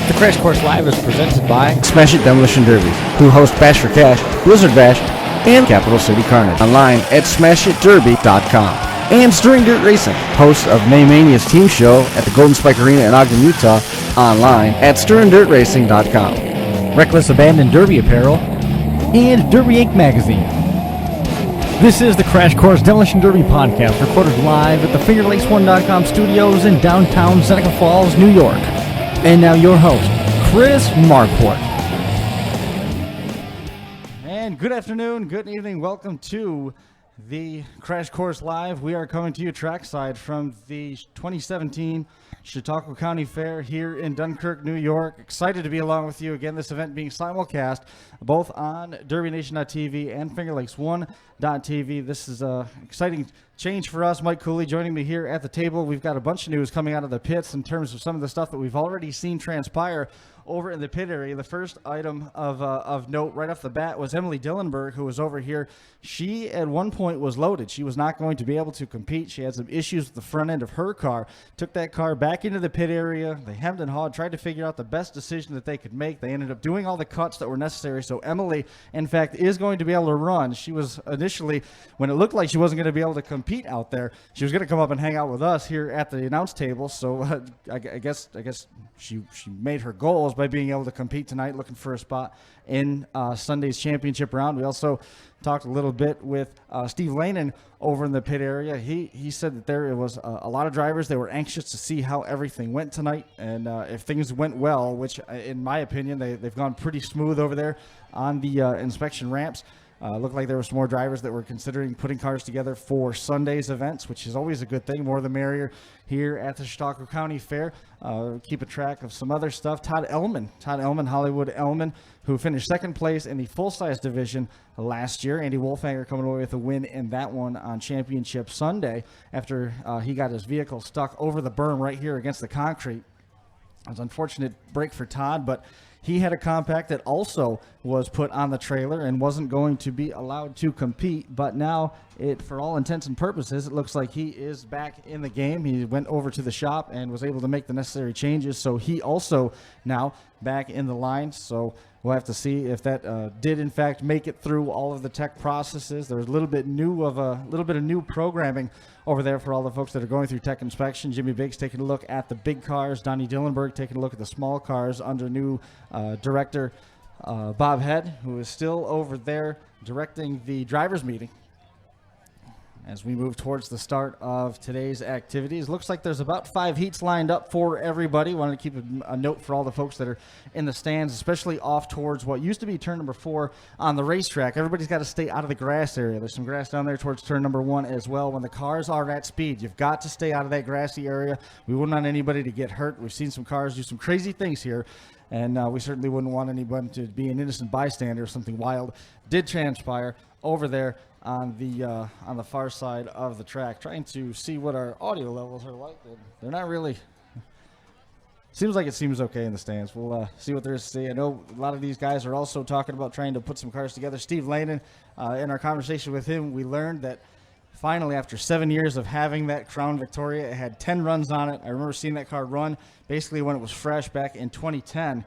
The Crash Course Live is presented by Smash It Demolition Derbies, who host Bash for Cash, Blizzard Bash, and Capital City Carnage. Online at smashitderby.com. And Stirring Dirt Racing, host of May Mania's team show at the Golden Spike Arena in Ogden, Utah. Online at stirringdirtracing.com. Reckless Abandon Derby Apparel and Derby Inc. Magazine. This is the Crash Course Demolition Derby podcast, recorded live at the FingerLakes1.com studios in downtown Seneca Falls, New York. And now your host, Chris Marquardt. And good afternoon, good evening, welcome to the Crash Course Live. We are coming to you trackside from the 2017 Chautauqua County Fair here in Dunkirk, New York. Excited to be along with you again, this event being simulcast both on DerbyNation.tv and FingerLakes1.tv. This is an exciting change for us. Mike Cooley joining me here at the table. We've got a bunch of news coming out of the pits in terms of some of the stuff that we've already seen transpire over in the pit area. The first item of note right off the bat was Emily Dillenberg, who was over here. She at one point was loaded. She was not going to be able to compete. She had some issues with the front end of her car. Took that car back into the pit area. They hemmed and hawed, tried to figure out the best decision that they could make. They ended up doing all the cuts that were necessary. So Emily, in fact, is going to be able to run. She was initially, when it looked like she wasn't going to be able to compete out there, she was going to come up and hang out with us here at the announce table. So I guess she made her goals by being able to compete tonight, looking for a spot in Sunday's championship round. We also talked a little bit with Steve Lanen over in the pit area. He said that there was a lot of drivers. They were anxious to see how everything went tonight, and if things went well, which in my opinion they've gone pretty smooth over there on the inspection ramps. Looked like there were some more drivers that were considering putting cars together for Sunday's events, which is always a good thing. More the merrier here at the Chautauqua County Fair. Keep a track of some other stuff. Todd Elliman, Hollywood Elliman, who finished second place in the full-size division last year. Andy Wolfhanger coming away with a win in that one on Championship Sunday after he got his vehicle stuck over the berm right here against the concrete. It was an unfortunate break for Todd, but he had a compact that also was put on the trailer and wasn't going to be allowed to compete, but now for all intents and purposes, it looks like he is back in the game. He went over to the shop and was able to make the necessary changes, so he also now back in the line. So we'll have to see if that did in fact make it through all of the tech processes. There was a little bit of new programming over there for all the folks that are going through tech inspection. Jimmy Biggs taking a look at the big cars. Donnie Dillenberg taking a look at the small cars under new director Bob Head, who is still over there directing the drivers' meeting. As we move towards the start of today's activities, looks like there's about 5 heats lined up for everybody. Wanted to keep a note for all the folks that are in the stands, especially off towards what used to be turn number 4 on the racetrack. Everybody's got to stay out of the grass area. There's some grass down there towards turn number 1 as well. When the cars are at speed, you've got to stay out of that grassy area. We wouldn't want anybody to get hurt. We've seen some cars do some crazy things here, and we certainly wouldn't want anyone to be an innocent bystander if something wild did transpire over there on the far side of the track. Trying to see what our audio levels are like. They're not really. Seems like it seems okay in the stands. We'll see what there is to see. I know a lot of these guys are also talking about trying to put some cars together. Steve Lanen, in our conversation with him, we learned that finally, after 7 years of having that Crown Victoria, it had 10 runs on it. I remember seeing that car run basically when it was fresh back in 2010.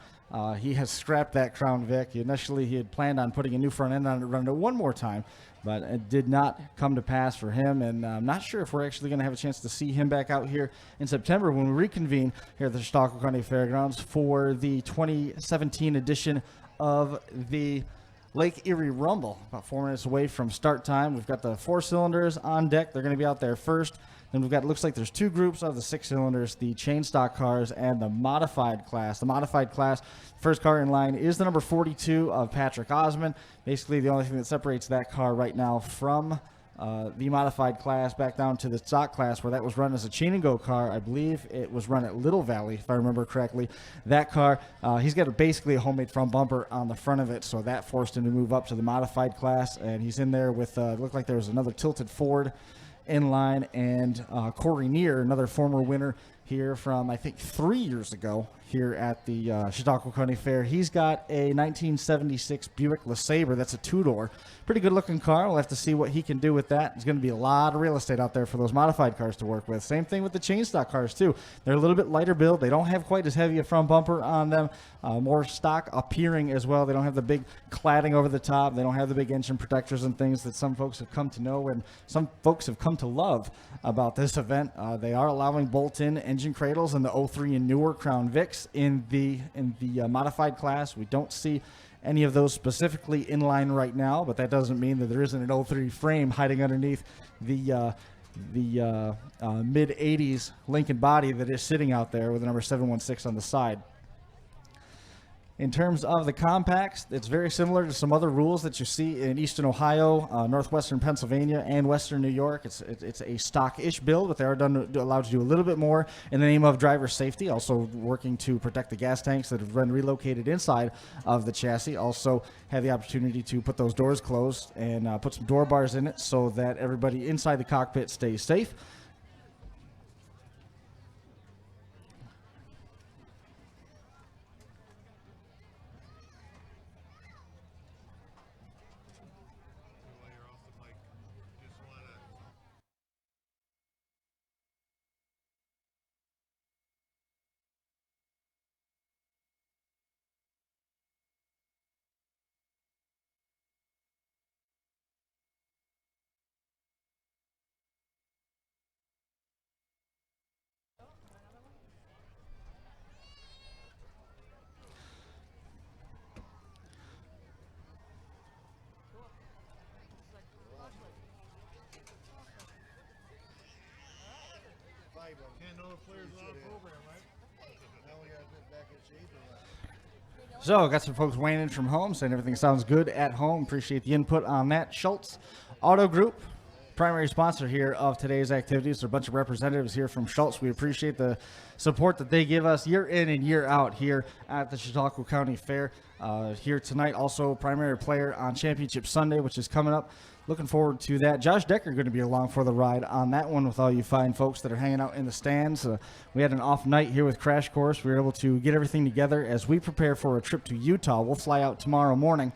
He has scrapped that Crown Vic. Initially, he had planned on putting a new front end on it, running it one more time, but it did not come to pass for him, and I'm not sure if we're actually going to have a chance to see him back out here in September when we reconvene here at the Chautauqua County Fairgrounds for the 2017 edition of the Lake Erie Rumble. About 4 minutes away from start time. We've got the 4 cylinders on deck. They're going to be out there first. Then we've got, looks like there's 2 groups of the 6 cylinders, the chain stock cars and the modified class. The modified class, first car in line is the number 42 of Patrick Osmond. Basically, the only thing that separates that car right now from the modified class back down to the stock class, where that was run as a chain and go car. I believe it was run at Little Valley, if I remember correctly. That car, he's got basically a homemade front bumper on the front of it, so that forced him to move up to the modified class, and he's in there with, looked like there was another tilted Ford in line, and Corey Neer, another former winner here from, I think, 3 years ago here at the Chautauqua County Fair. He's got a 1976 Buick Lesabre. That's a two-door. Pretty good-looking car. We'll have to see what he can do with that. There's going to be a lot of real estate out there for those modified cars to work with. Same thing with the chain stock cars, too. They're a little bit lighter build. They don't have quite as heavy a front bumper on them. More stock appearing as well. They don't have the big cladding over the top. They don't have the big engine protectors and things that some folks have come to know and some folks have come to love about this event. They are allowing bolt-in engine cradles in the 03 and newer Crown Vics in the modified class. We don't see any of those specifically in line right now, but that doesn't mean that there isn't an 03 frame hiding underneath the mid-80s Lincoln body that is sitting out there with the number 716 on the side. In terms of the compacts, it's very similar to some other rules that you see in eastern Ohio, northwestern Pennsylvania, and western New York. It's a stock-ish build, but they are allowed to do a little bit more in the name of driver safety, also working to protect the gas tanks that have been relocated inside of the chassis. Also have the opportunity to put those doors closed and put some door bars in it so that everybody inside the cockpit stays safe. So, got some folks weighing in from home, saying everything sounds good at home. Appreciate the input on that. Schultz Auto Group, primary sponsor here of today's activities. There are a bunch of representatives here from Schultz. We appreciate the support that they give us year in and year out here at the Chautauqua County Fair. Here tonight, also primary player on Championship Sunday, which is coming up. Looking forward to that. Josh Decker going to be along for the ride on that one with all you fine folks that are hanging out in the stands. We had an off night here with Crash Course. We were able to get everything together as we prepare for a trip to Utah. We'll fly out tomorrow morning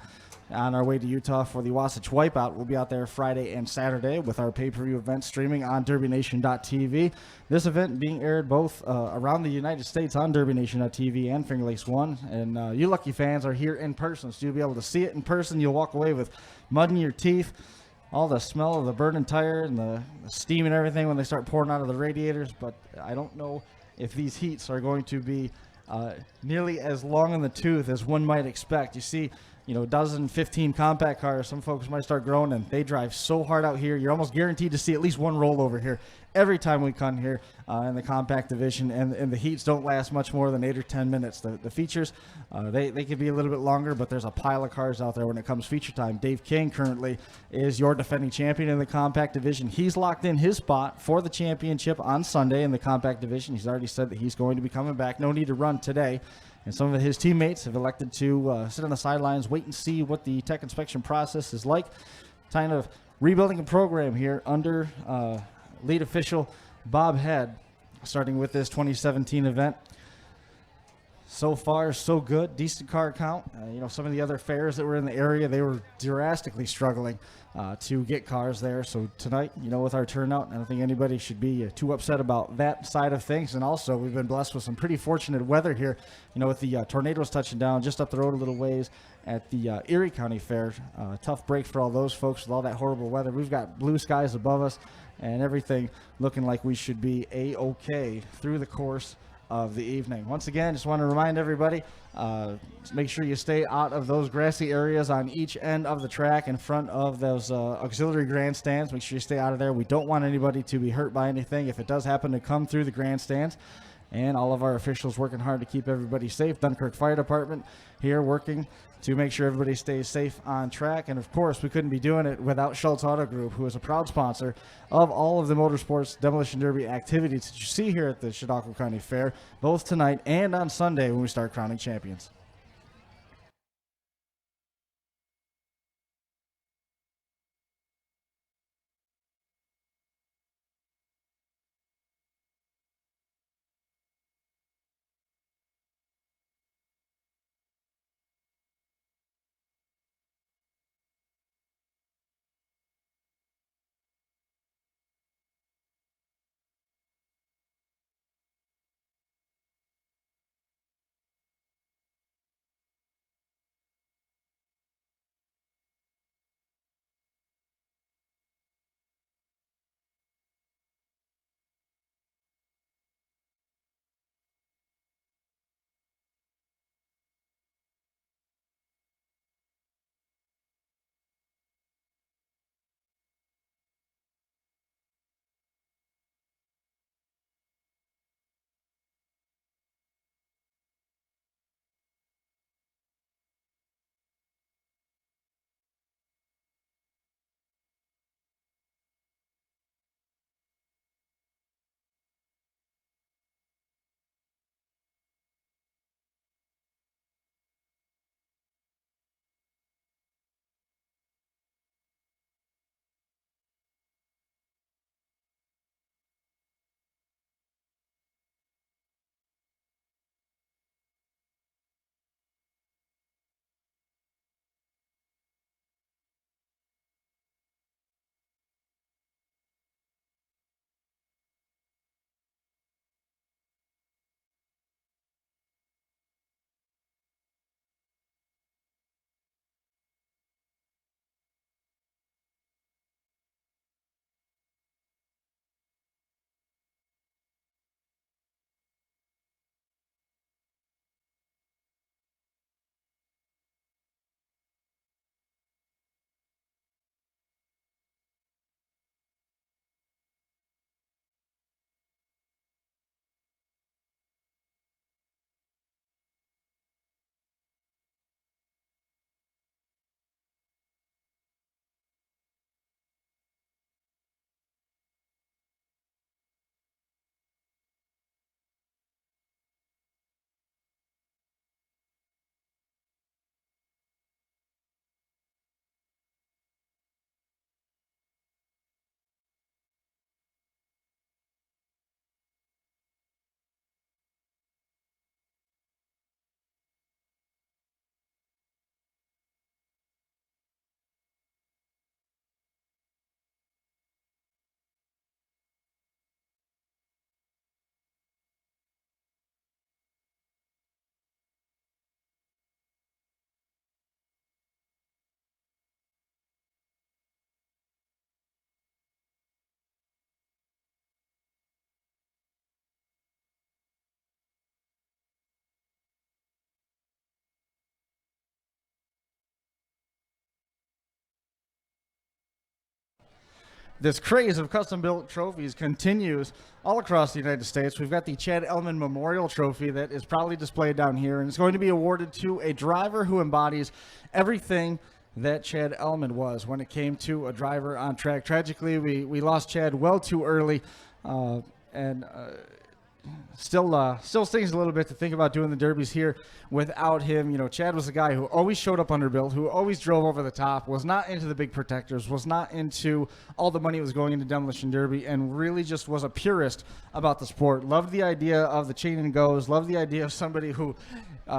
on our way to Utah for the Wasatch Wipeout. We'll be out there Friday and Saturday with our pay-per-view event streaming on DerbyNation.tv. This event being aired both around the United States on DerbyNation.tv and Finger Lakes One. And you lucky fans are here in person, so you'll be able to see it in person. You'll walk away with mud in your teeth, all the smell of the burning tire and the steam and everything when they start pouring out of the radiators. But I don't know if these heats are going to be nearly as long in the tooth as one might expect. You see, a dozen, 15 compact cars, some folks might start groaning. They drive so hard out here. You're almost guaranteed to see at least one rollover here every time we come here in the compact division, and the heats don't last much more than 8 or 10 minutes. The features, they could be a little bit longer, but there's a pile of cars out there when it comes feature time. Dave King currently is your defending champion in the compact division. He's locked in his spot for the championship on Sunday in the compact division. He's already said that he's going to be coming back. No need to run today. And some of his teammates have elected to sit on the sidelines, wait and see what the tech inspection process is like. Kind of rebuilding a program here under lead official Bob Head, starting with this 2017 event. So far, so good. Decent car count. Some of the other fairs that were in the area, they were drastically struggling to get cars there. So tonight, with our turnout, I don't think anybody should be too upset about that side of things. And also, we've been blessed with some pretty fortunate weather here, with the tornadoes touching down just up the road a little ways at the Erie County Fair. Tough break for all those folks with all that horrible weather. We've got blue skies above us and everything looking like we should be A-OK through the course of the evening. Once again, just want to remind everybody, make sure you stay out of those grassy areas on each end of the track in front of those auxiliary grandstands. Make sure you stay out of there. We don't want anybody to be hurt by anything if it does happen to come through the grandstands. And all of our officials working hard to keep everybody safe. Dunkirk Fire Department here working to make sure everybody stays safe on track. And, of course, we couldn't be doing it without Schultz Auto Group, who is a proud sponsor of all of the motorsports demolition derby activities that you see here at the Chautauqua County Fair, both tonight and on Sunday when we start crowning champions. this craze of custom-built trophies continues all across the United States. We've got the Chad Elliman Memorial Trophy that is proudly displayed down here, and it's going to be awarded to a driver who embodies everything that Chad Elliman was when it came to a driver on track. Tragically, we lost Chad well too early, and still stings a little bit to think about doing the derbies here without him. You know, Chad was a guy who always showed up underbuilt, who always drove over the top, was not into the big protectors, was not into all the money that was going into demolition derby, and really just was a purist about the sport. Loved the idea of the chain and goes, loved the idea of somebody who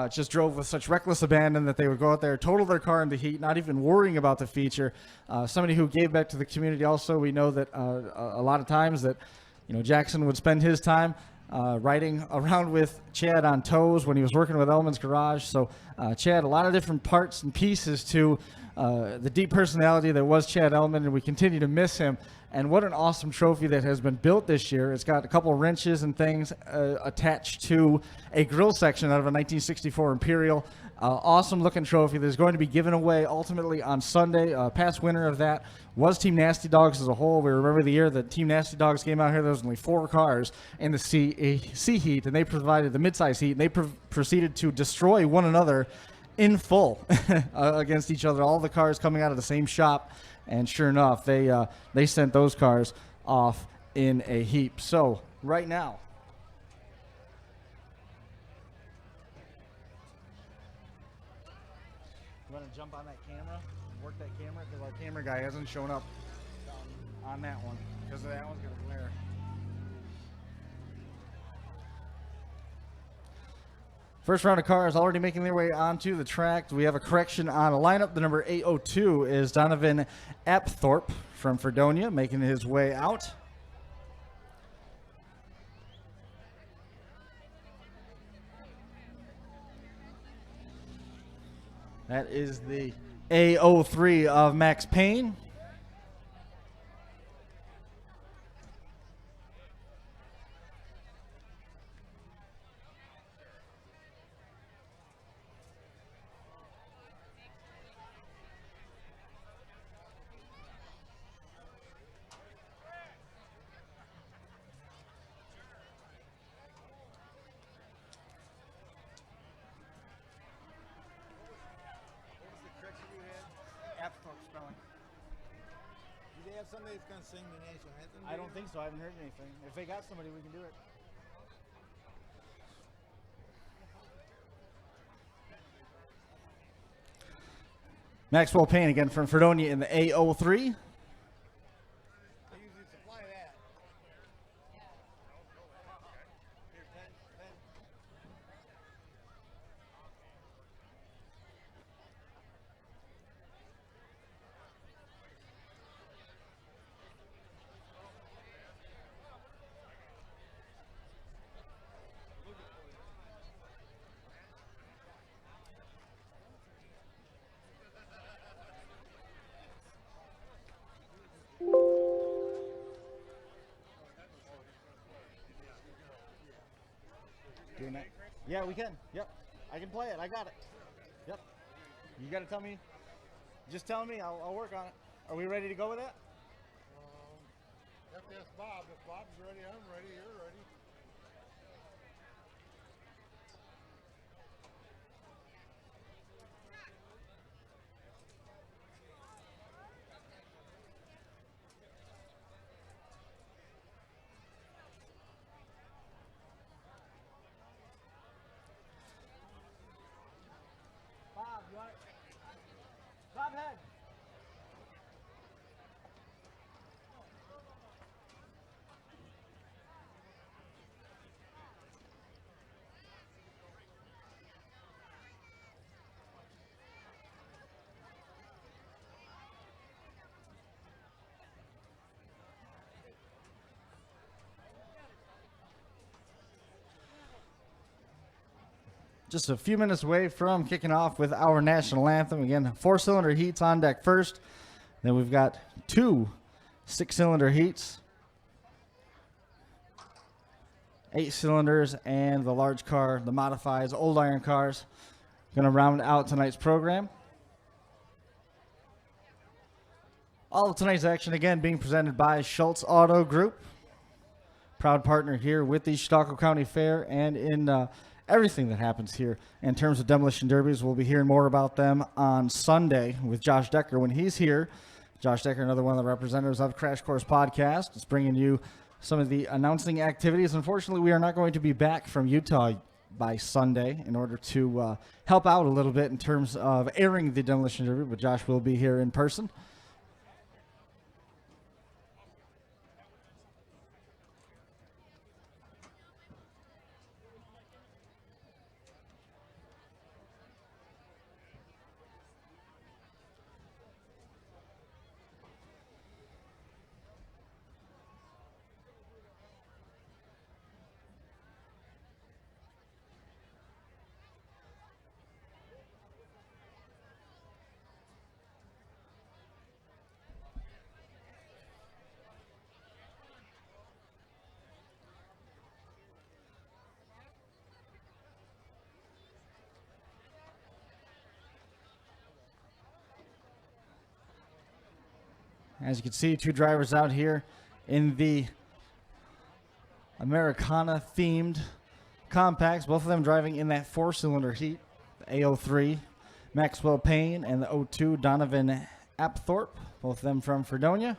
just drove with such reckless abandon that they would go out there, total their car in the heat, not even worrying about the feature. Somebody who gave back to the community also. We know that a lot of times that, you know, Jackson would spend his time riding around with Chad on tows when he was working with Elliman's Garage. So Chad, a lot of different parts and pieces to the deep personality that was Chad Elliman, and we continue to miss him. And what an awesome trophy that has been built this year. It's got a couple wrenches and things attached to a grill section out of a 1964 Imperial. Awesome looking trophy that is going to be given away ultimately on Sunday. Past winner of that was Team Nasty Dogs as a whole. We remember the year that Team Nasty Dogs came out here. There was only 4 cars in the C heat, and they provided the midsize heat, and they proceeded to destroy one another in full against each other. All the cars coming out of the same shop, and sure enough, they sent those cars off in a heap. So right now, you want to jump on that camera, work that camera, because our camera guy hasn't shown up on that one, because that one's going to glare. First round of cars already making their way onto the track. We have a correction on a lineup. The number 802 is Donovan Apthorpe from Fredonia, making his way out. That is the A03 of Max Payne. Somebody that's going to sing the national anthem? I don't think so. I haven't heard anything. If they got somebody, we can do it. Maxwell Payne again from Fredonia in the A03. Doing that? Yeah, we can. Yep. I can play it. I got it. Yep. You got to tell me. Just tell me. I'll work on it. Are we ready to go with that? You have to ask Bob. If Bob's ready, I'm ready. You're ready. Bob, you want it? Bob, head. Just a few minutes away from kicking off with our national anthem. Again, 4-cylinder heats on deck first. Then we've got 2 6-cylinder heats, 8 cylinders, and the large car, the modifieds, old iron cars. Going to round out tonight's program. All of tonight's action again being presented by Schultz Auto Group, proud partner here with the Chautauqua County Fair and in everything that happens here in terms of demolition derbies. We'll be hearing more about them on Sunday with Josh Decker when he's here. Josh Decker, another one of the representatives of Crash Course Podcast, is bringing you some of the announcing activities. Unfortunately, we are not going to be back from Utah by Sunday in order to help out a little bit in terms of airing the demolition derby, but Josh will be here in person. As you can see, two drivers out here in the Americana-themed compacts, both of them driving in that four-cylinder heat, the A03 Maxwell Payne and the O2 Donovan Apthorpe, both of them from Fredonia.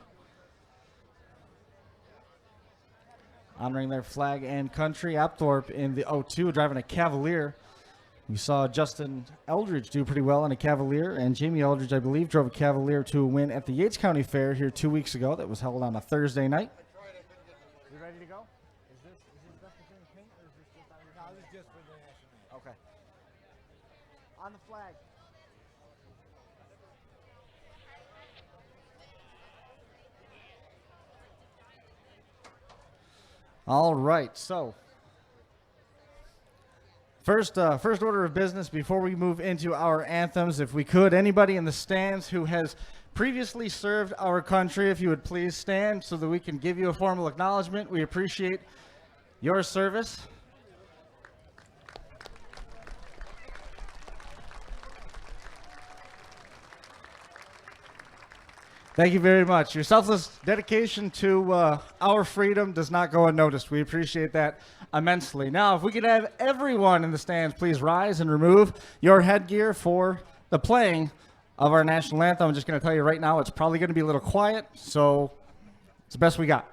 Honoring their flag and country, Apthorpe in the O2 driving a Cavalier. We saw Justin Eldridge do pretty well in a Cavalier, and Jamie Eldridge, I believe, drove a Cavalier to a win at the Yates County Fair here 2 weeks ago. That was held on a Thursday night. You ready to go? Is this just for paint, or is this just on your... No, this is just for the national. Okay. On the flag. All right, so... First order of business before we move into our anthems, if we could, anybody in the stands who has previously served our country, if you would please stand so that we can give you a formal acknowledgement. We appreciate your service. Thank you very much. Your selfless dedication to our freedom does not go unnoticed. We appreciate that immensely. Now, if we could have everyone in the stands please rise and remove your headgear for the playing of our national anthem. I'm just going to tell you right now, it's probably going to be a little quiet, so it's the best we got.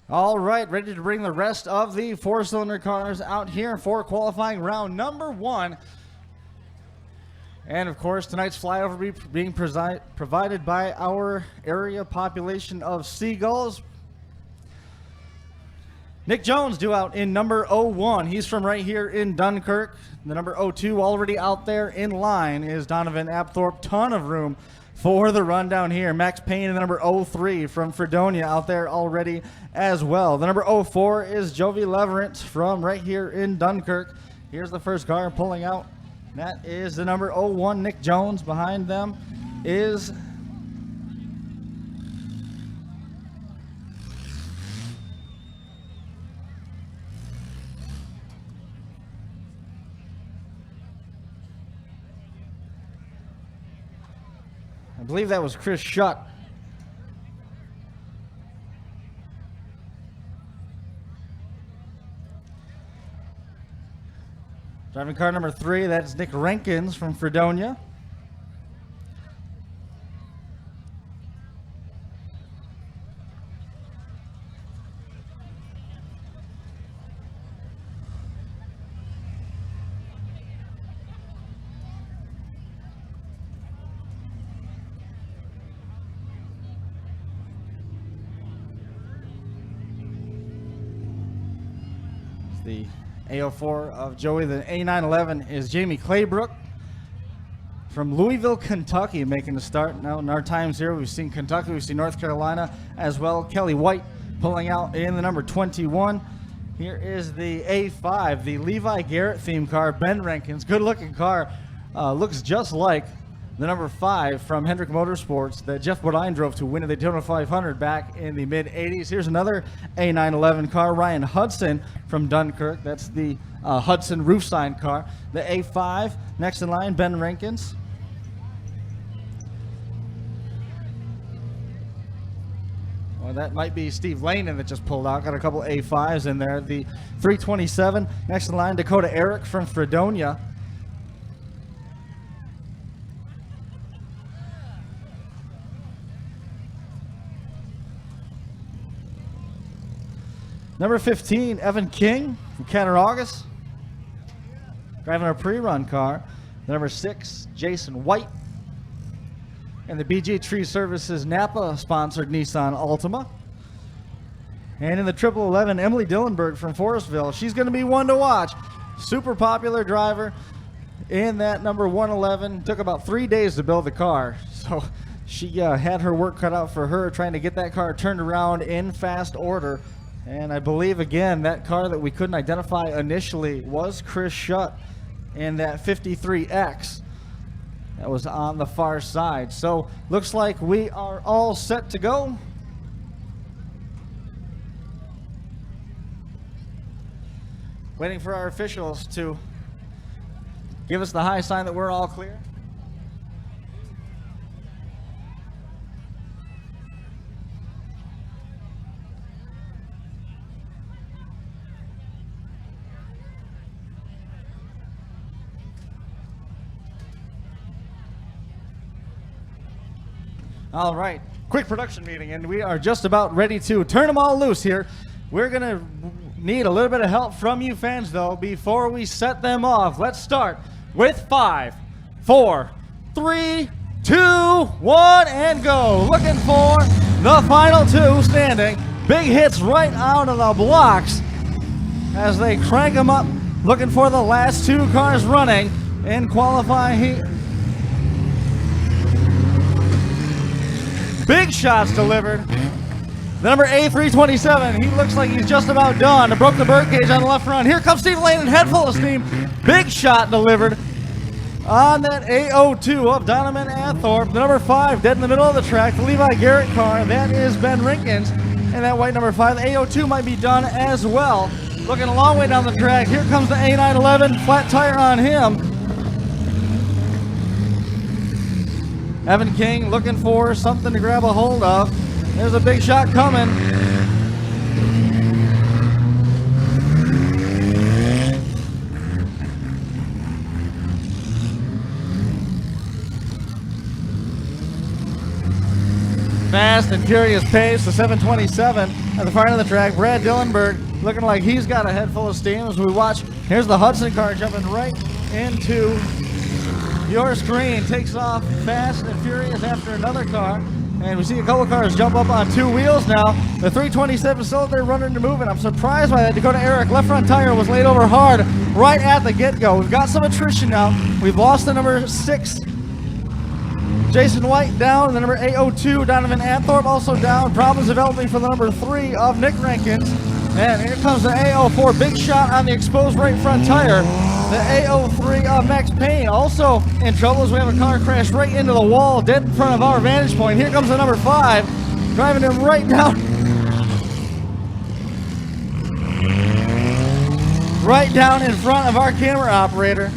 All right, ready to bring the rest of the four-cylinder cars out here for qualifying round number one. And, of course, tonight's flyover being provided by our area population of Seagulls. Nick Jones due out in number 01. He's from right here in Dunkirk. The number 02 already out there in line is Donovan Apthorpe. Ton of room for the rundown here. Max Payne and the number 03 from Fredonia out there already as well. The number 04 is Jovi Leverant from right here in Dunkirk. Here's the first car pulling out. That is the number 01, Nick Jones. Behind them is I believe that was Chris Schutt. Driving car number 3, that's Nick Rankins from Fredonia. The A04 of Joey. The A911 is Jamie Claybrook from Louisville, Kentucky, making the start. Now in our times here, we've seen Kentucky, we've seen North Carolina as well. Kelly White pulling out in the number 21. Here is the A5, the Levi Garrett theme car, Ben Rankins. Good looking car. Looks just like the number 5 from Hendrick Motorsports that Jeff Bodine drove to win the Daytona 500 back in the mid-'80s. Here's another A911 car, Ryan Hudson from Dunkirk. That's the Hudson roof sign car. The A5, next in line, Ben Rankins. Well, that might be Steve Lanen that just pulled out. Got a couple A5s in there. The 327, next in line, Dakota Eric from Fredonia. Number 15, Evan King from Cattaraugus, driving a pre-run car. Number 6, Jason White. And the BG Tree Services Napa-sponsored Nissan Altima. And in the 1111, Emily Dillenberg from Forestville. She's going to be one to watch. Super popular driver in that number 111. Took about 3 days to build the car. So she had her work cut out for her trying to get that car turned around in fast order. And I believe, again, that car that we couldn't identify initially was Chris Schutt in that 53X that was on the far side. So looks like we are all set to go. Waiting for our officials to give us the high sign that we're all clear. All right, quick production meeting, and we are just about ready to turn them all loose here. We're going to need a little bit of help from you fans, though, before we set them off. Let's start with 5, 4, 3, 2, 1, and go. Looking for the final 2 standing. Big hits right out of the blocks as they crank them up. Looking for the last 2 cars running in qualifying heat. Big shots delivered. The number A327, he looks like he's just about done. Broke the birdcage on the left front. Here comes Steve Lane, head full of steam. Big shot delivered on that A02 of Donovan Athorpe. The number 5, dead in the middle of the track, the Levi Garrett car. That is Ben Rinkins. And that white number 5, the A02 might be done as well. Looking a long way down the track. Here comes the A911, flat tire on him. Evan King looking for something to grab a hold of. There's a big shot coming. Fast and furious pace, the 727 at the front of the track. Brad Dillenberg looking like he's got a head full of steam as we watch. Here's the Hudson car jumping right into your screen. Takes off fast and furious after another car. And we see a couple of cars jump up on 2 wheels now. The 327 still there running to move, and I'm surprised by that. Dakota Eric, left front tire was laid over hard right at the get-go. We've got some attrition now. We've lost the number 6, Jason White down. The number 802, Donovan Anthorpe, also down. Problems developing for the number 3 of Nick Rankins. And here comes the 804, big shot on the exposed right front tire. The 803 of Max Payne also in trouble as we have a car crash right into the wall, dead in front of our vantage point. Here comes the number 5, driving him right down. Right down in front of our camera operator.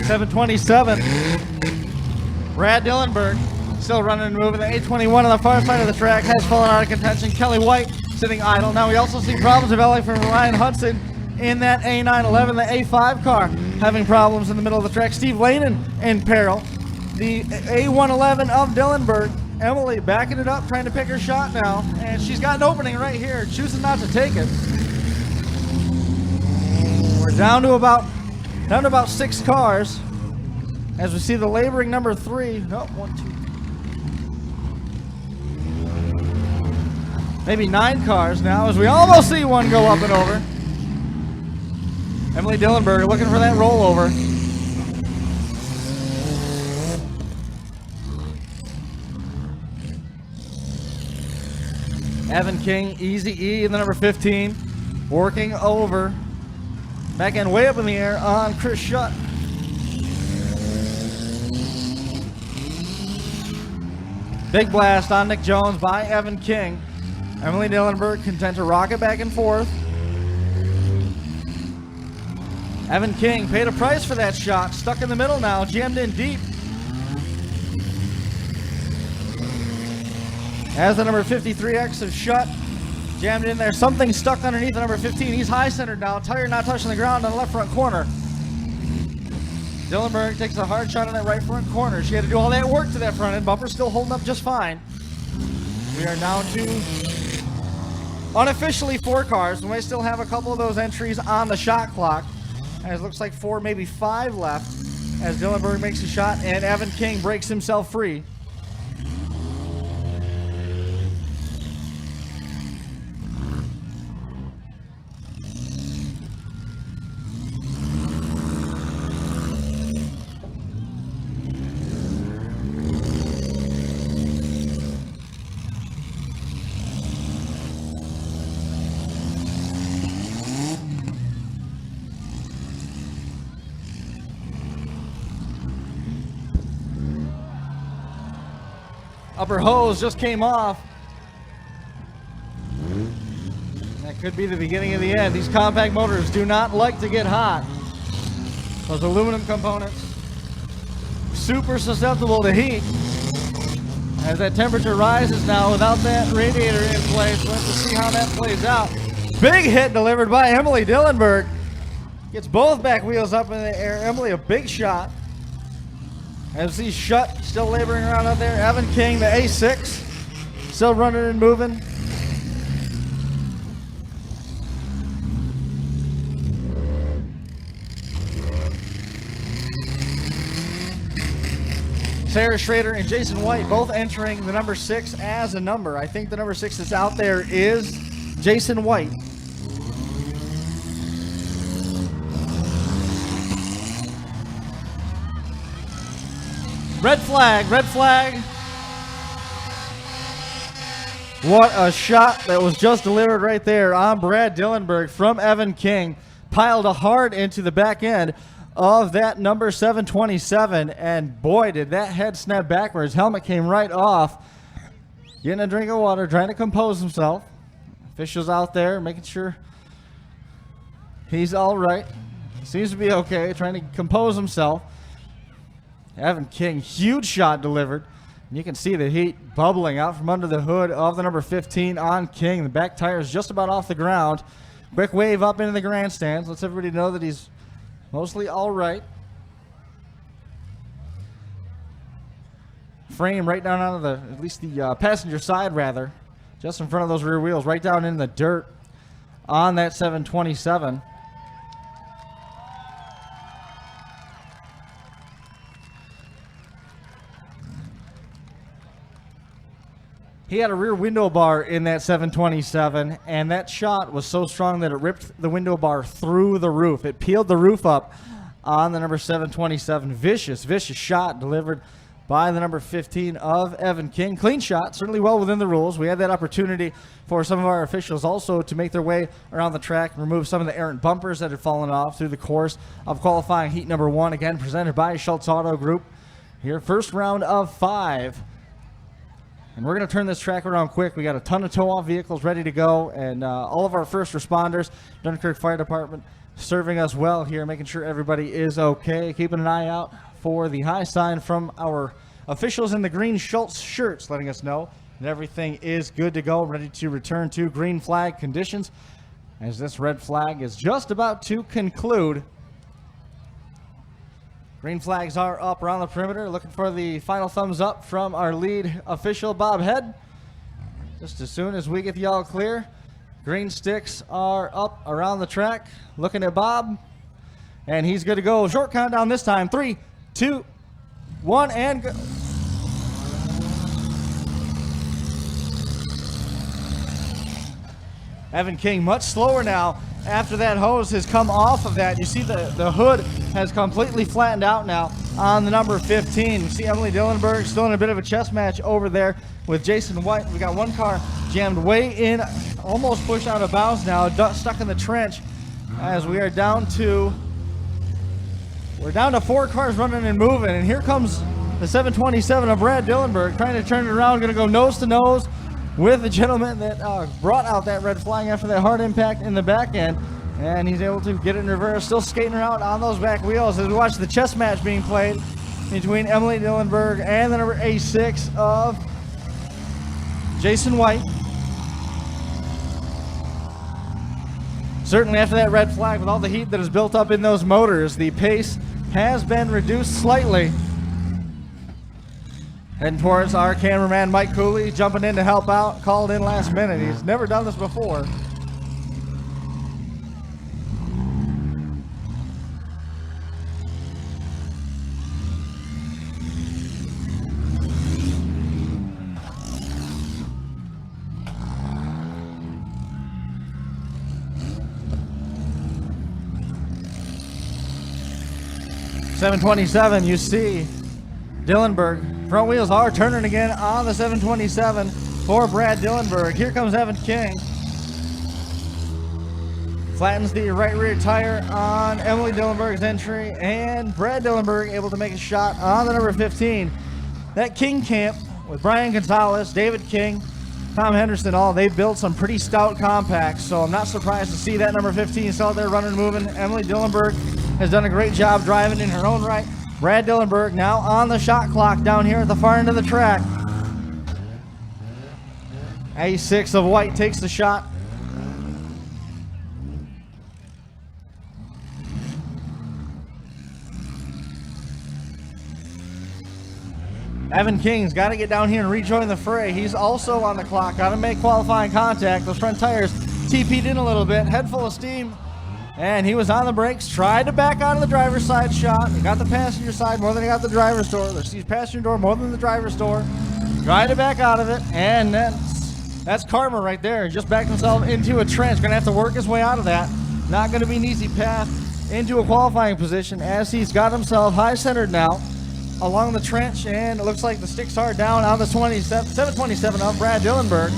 .727. Brad Dillenberg still running and moving. The 821 on the far side of the track has fallen out of contention. Kelly White sitting idle. Now we also see problems developing from Ryan Hudson in that A911, the A5 car, having problems in the middle of the track. Steve Lanen in peril. The A111 of Dillenberg. Emily backing it up, trying to pick her shot now, and she's got an opening right here, choosing not to take it. We're down to about 6 cars as we see the laboring number 3. No, 1, 2. Maybe 9 cars now as we almost see one go up and over. Emily Dillenberg looking for that rollover. Evan King, Easy E in the number 15, working over. Back end way up in the air on Chris Shutt. Big blast on Nick Jones by Evan King. Emily Dillenberg content to rock it back and forth. Evan King paid a price for that shot. Stuck in the middle now, jammed in deep. As the number 53X of Shutt jammed in there. Something stuck underneath the number 15. He's high centered now. Tire not touching the ground on the left front corner. Dillenberg takes a hard shot on that right front corner. She had to do all that work to that front end bumper. Still holding up just fine. We are now to unofficially 4 cars. We may still have a couple of those entries on the shot clock. As it looks like 4, maybe 5 left. As Dillenberg makes a shot and Evan King breaks himself free. Upper hose just came off. That could be the beginning of the end. These compact motors do not like to get hot. Those aluminum components, super susceptible to heat. As that temperature rises now without that radiator in place, let's see how that plays out. Big hit delivered by Emily Dillenberg. Gets both back wheels up in the air. Emily, a big shot. As he's Shutt, still laboring around out there. Evan King, the A6, still running and moving. Sarah Schrader and Jason White both entering the number 6 as a number. I think the number 6 that's out there is Jason White. Red flag, red flag. What a shot that was just delivered right there on Brad Dillenberg from Evan King. Piled hard into the back end of that number 727, and boy, did that head snap backwards. Helmet came right off. Getting a drink of water, trying to compose himself. Officials out there making sure he's all right. Seems to be okay, trying to compose himself. Evan King, huge shot delivered. And you can see the heat bubbling out from under the hood of the number 15 on King. The back tire is just about off the ground. Quick wave up into the grandstands. Lets everybody know that he's mostly all right. frame right down onto at least the passenger side rather, just in front of those rear wheels, right down in the dirt on that 727. He had a rear window bar in that 727, and that shot was so strong that it ripped the window bar through the roof. It peeled the roof up on the number 727. Vicious shot delivered by the number 15 of Evan King. Clean shot, certainly well within the rules. We had that opportunity for some of our officials also to make their way around the track, remove some of the errant bumpers that had fallen off through the course of qualifying heat number 1, again presented by Schultz Auto Group. Here, first round of 5. And we're going to turn this track around quick. We got a ton of tow-off vehicles ready to go, and all of our first responders, Dunkirk Fire Department, serving us well here, making sure everybody is okay. Keeping an eye out for the high sign from our officials in the green Schultz shirts, letting us know that everything is good to go, ready to return to green flag conditions, as this red flag is just about to conclude. Green flags are up around the perimeter, looking for the final thumbs up from our lead official, Bob Head. Just as soon as we get the all clear, green sticks are up around the track, looking at Bob, and he's good to go. Short countdown this time, 3, 2, 1, and go. Evan King much slower now after that hose has come off of that. You see the hood has completely flattened out now on the number 15. You see Emily Dillenberg still in a bit of a chess match over there with Jason White. We got one car jammed way in, almost pushed out of bounds now, stuck in the trench, as we are down to 4 cars running and moving. And here comes the 727 of Brad Dillenberg trying to turn it around, going to go nose to nose with the gentleman that brought out that red flag after that hard impact in the back end. And he's able to get it in reverse, still skating around on those back wheels as we watch the chess match being played between Emily Dillenberg and the number A6 of Jason White. Certainly after that red flag, with all the heat that is built up in those motors, the pace has been reduced slightly. Heading towards our cameraman, Mike Cooley, jumping in to help out, called in last minute. He's never done this before. .727, you see Dillenberg. Front wheels are turning again on the 727 for Brad Dillenberg. Here comes Evan King. Flattens the right rear tire on Emily Dillenberg's entry, and Brad Dillenberg able to make a shot on the number 15. That King camp with Brian Gonzalez, David King, Tom Henderson, they built some pretty stout compacts, so I'm not surprised to see that number 15 still out there running and moving. Emily Dillenberg has done a great job driving in her own right. Brad Dillenberg now on the shot clock down here at the far end of the track. A6 of White takes the shot. Evan King's got to get down here and rejoin the fray. He's also on the clock. Got to make qualifying contact. Those front tires TP'd in a little bit. Head full of steam. And he was on the brakes, tried to back out of the driver's side shot. He got the passenger side more than he got the driver's door. He's passenger door more than the driver's door. Tried to back out of it, and that's karma right there. He just backed himself into a trench. Going to have to work his way out of that. Not going to be an easy path into a qualifying position, as he's got himself high-centered now along the trench, and it looks like the sticks are down on the 727 of Brad Dillenberg.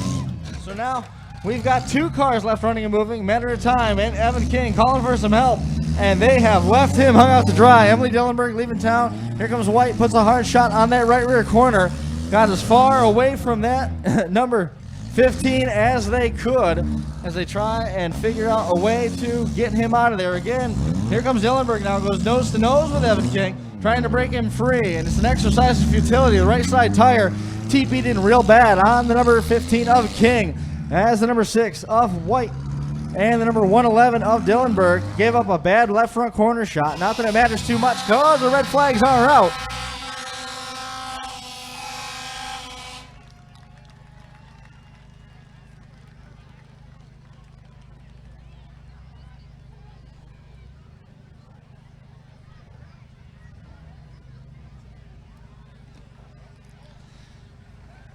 So now we've got 2 cars left running and moving, matter of time, and Evan King calling for some help, and they have left him hung out to dry. Emily Dillenberg leaving town. Here comes White, puts a hard shot on that right rear corner. Got as far away from that number 15 as they could, as they try and figure out a way to get him out of there. Again, here comes Dillenberg now, goes nose to nose with Evan King, trying to break him free, and it's an exercise of futility. The right side tire TP'd in real bad on the number 15 of King, as the number 6 of White and the number 111 of Dillenberg gave up a bad left front corner shot. Not that it matters too much because the red flags are out.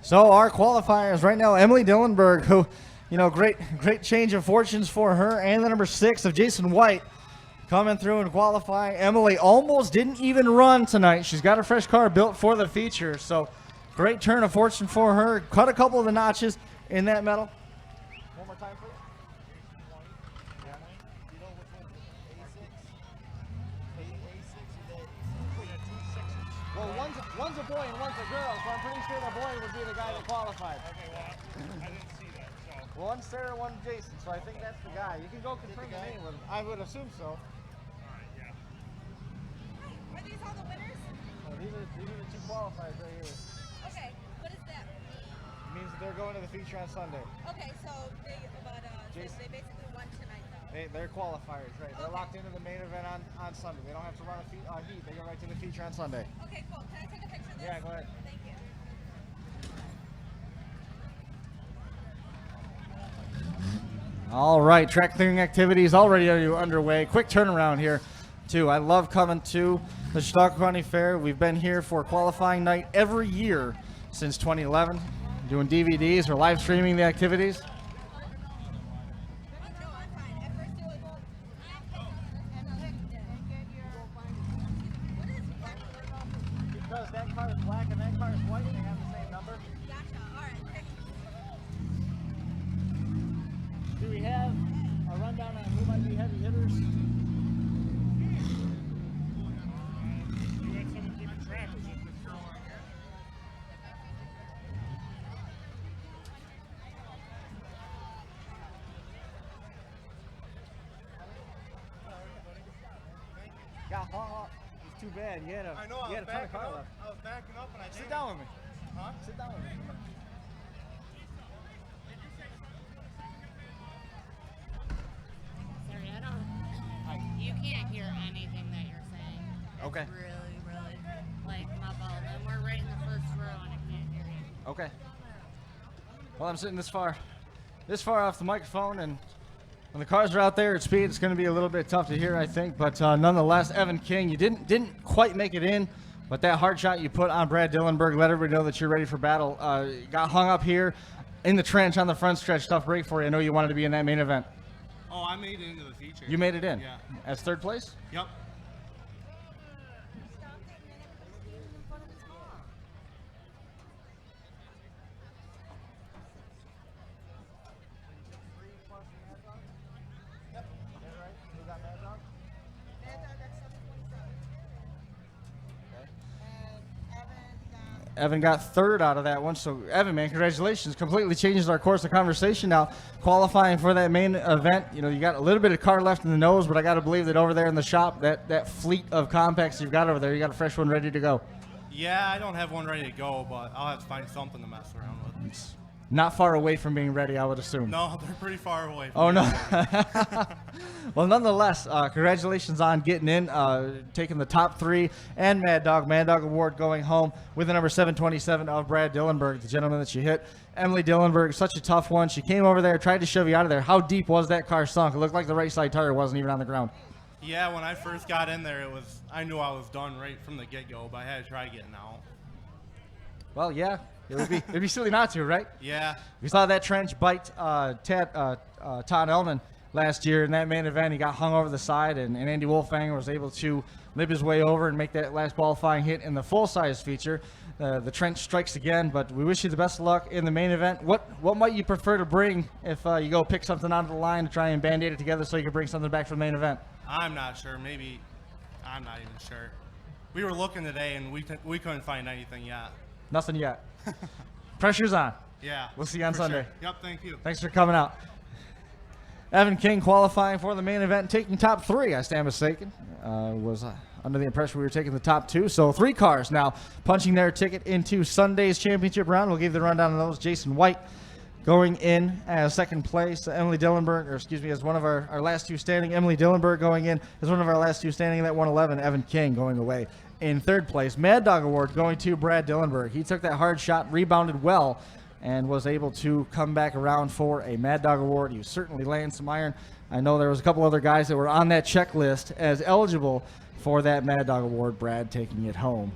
So our qualifiers right now, Emily Dillenberg, who, great change of fortunes for her, and the number 6 of Jason White coming through and qualifying. Emily almost didn't even run tonight. She's got a fresh car built for the feature, so great turn of fortune for her. Cut a couple of the notches in that medal. One more time, please. Well, one's a boy and one's a girl, so I'm pretty sure the boy would be the guy that qualified. Okay, well, I didn't see that, so. One Sarah, one Jason, so I think that's the guy. You can go confirm the name with him. I would assume so. All right, yeah. Are these all the winners? These are the 2 qualifiers right here. Okay, what is that? It means that they're going to the feature on Sunday. Okay, so they basically won tonight though. They're qualifiers, right? They're Okay. locked into the main event on Sunday. They don't have to run a heat. They go right to the feature on Sunday. Okay, cool. Can I take a picture of this? Yeah, go ahead. Thank you. All right, track clearing activities already underway. Quick turnaround here, too. I love coming to the Chautauqua County Fair. We've been here for qualifying night every year since 2011, doing DVDs or live streaming the activities. No, I'm fine. At first it was Because that car is black and that car is white, they have the same number. Gotcha. All right. Thanks. Do we have a rundown on who might be heavy hitters? You had someone keeping track of it. Got hung up. It's too bad. You had a, I know, you had a ton of car left. I was backing up and I Sit down with me. Huh? Sit down with me. Sorry, I don't. You can't hear anything that you're saying. It's Okay. really, really like muffled, and we're right in the first row, and I can't hear you. Okay. Well, I'm sitting this far off the microphone, and when the cars are out there at speed, it's going to be a little bit tough to hear, I think. But nonetheless, Evan King, you didn't quite make it in, but that hard shot you put on Brad Dillenberg let everybody know that you're ready for battle. Got hung up here in the trench on the front stretch. Tough break for you. I know you wanted to be in that main event. Oh, I made it into the feature. You made it in. Yeah. As 3rd place? Yep. Evan got 3rd out of that one. So, Evan, man, congratulations. Completely changes our course of conversation now. Qualifying for that main event, you got a little bit of car left in the nose, but I got to believe that over there in the shop, that fleet of compacts you've got over there, you got a fresh one ready to go. Yeah, I don't have one ready to go, but I'll have to find something to mess around with. Not far away from being ready, I would assume. No, they're pretty far away from Oh, no. me. Well, nonetheless, congratulations on getting in, taking the top 3, and Mad Dog Award going home with the number 727 of Brad Dillenberg, the gentleman that you hit. Emily Dillenberg, such a tough one. She came over there, tried to shove you out of there. How deep was that car sunk? It looked like the right side tire wasn't even on the ground. Yeah, when I first got in there, I knew I was done right from the get-go, but I had to try getting out. Well, yeah, it'd be silly not to, right? Yeah. We saw that trench bite Todd Elliman last year in that main event. He got hung over the side, and Andy Wolfhanger was able to limp his way over and make that last qualifying hit in the full-size feature. The trench strikes again, but we wish you the best of luck in the main event. What might you prefer to bring if you go pick something out of the line to try and band-aid it together so you can bring something back for the main event? I'm not sure. Maybe. I'm not even sure. We were looking today, and we couldn't find anything yet. Nothing yet. Pressure's on. Yeah. We'll see you on for Sunday. Sure. Yep, thank you. Thanks for coming out. Evan King qualifying for the main event, taking top 3, I stand mistaken. Was under the impression we were taking the top 2. So 3 cars now punching their ticket into Sunday's championship round. We'll give the rundown on those. Jason White going in as 2nd place. Emily Dillenberg, as one of our last 2 standing. Emily Dillenberg going in as one of our last 2 standing. That 111, Evan King going away in 3rd place. Mad Dog Award going to Brad Dillenberg. He took that hard shot, rebounded well, and was able to come back around for a Mad Dog Award. He was certainly laying some iron. I know there was a couple other guys that were on that checklist as eligible for that Mad Dog Award. Brad taking it home.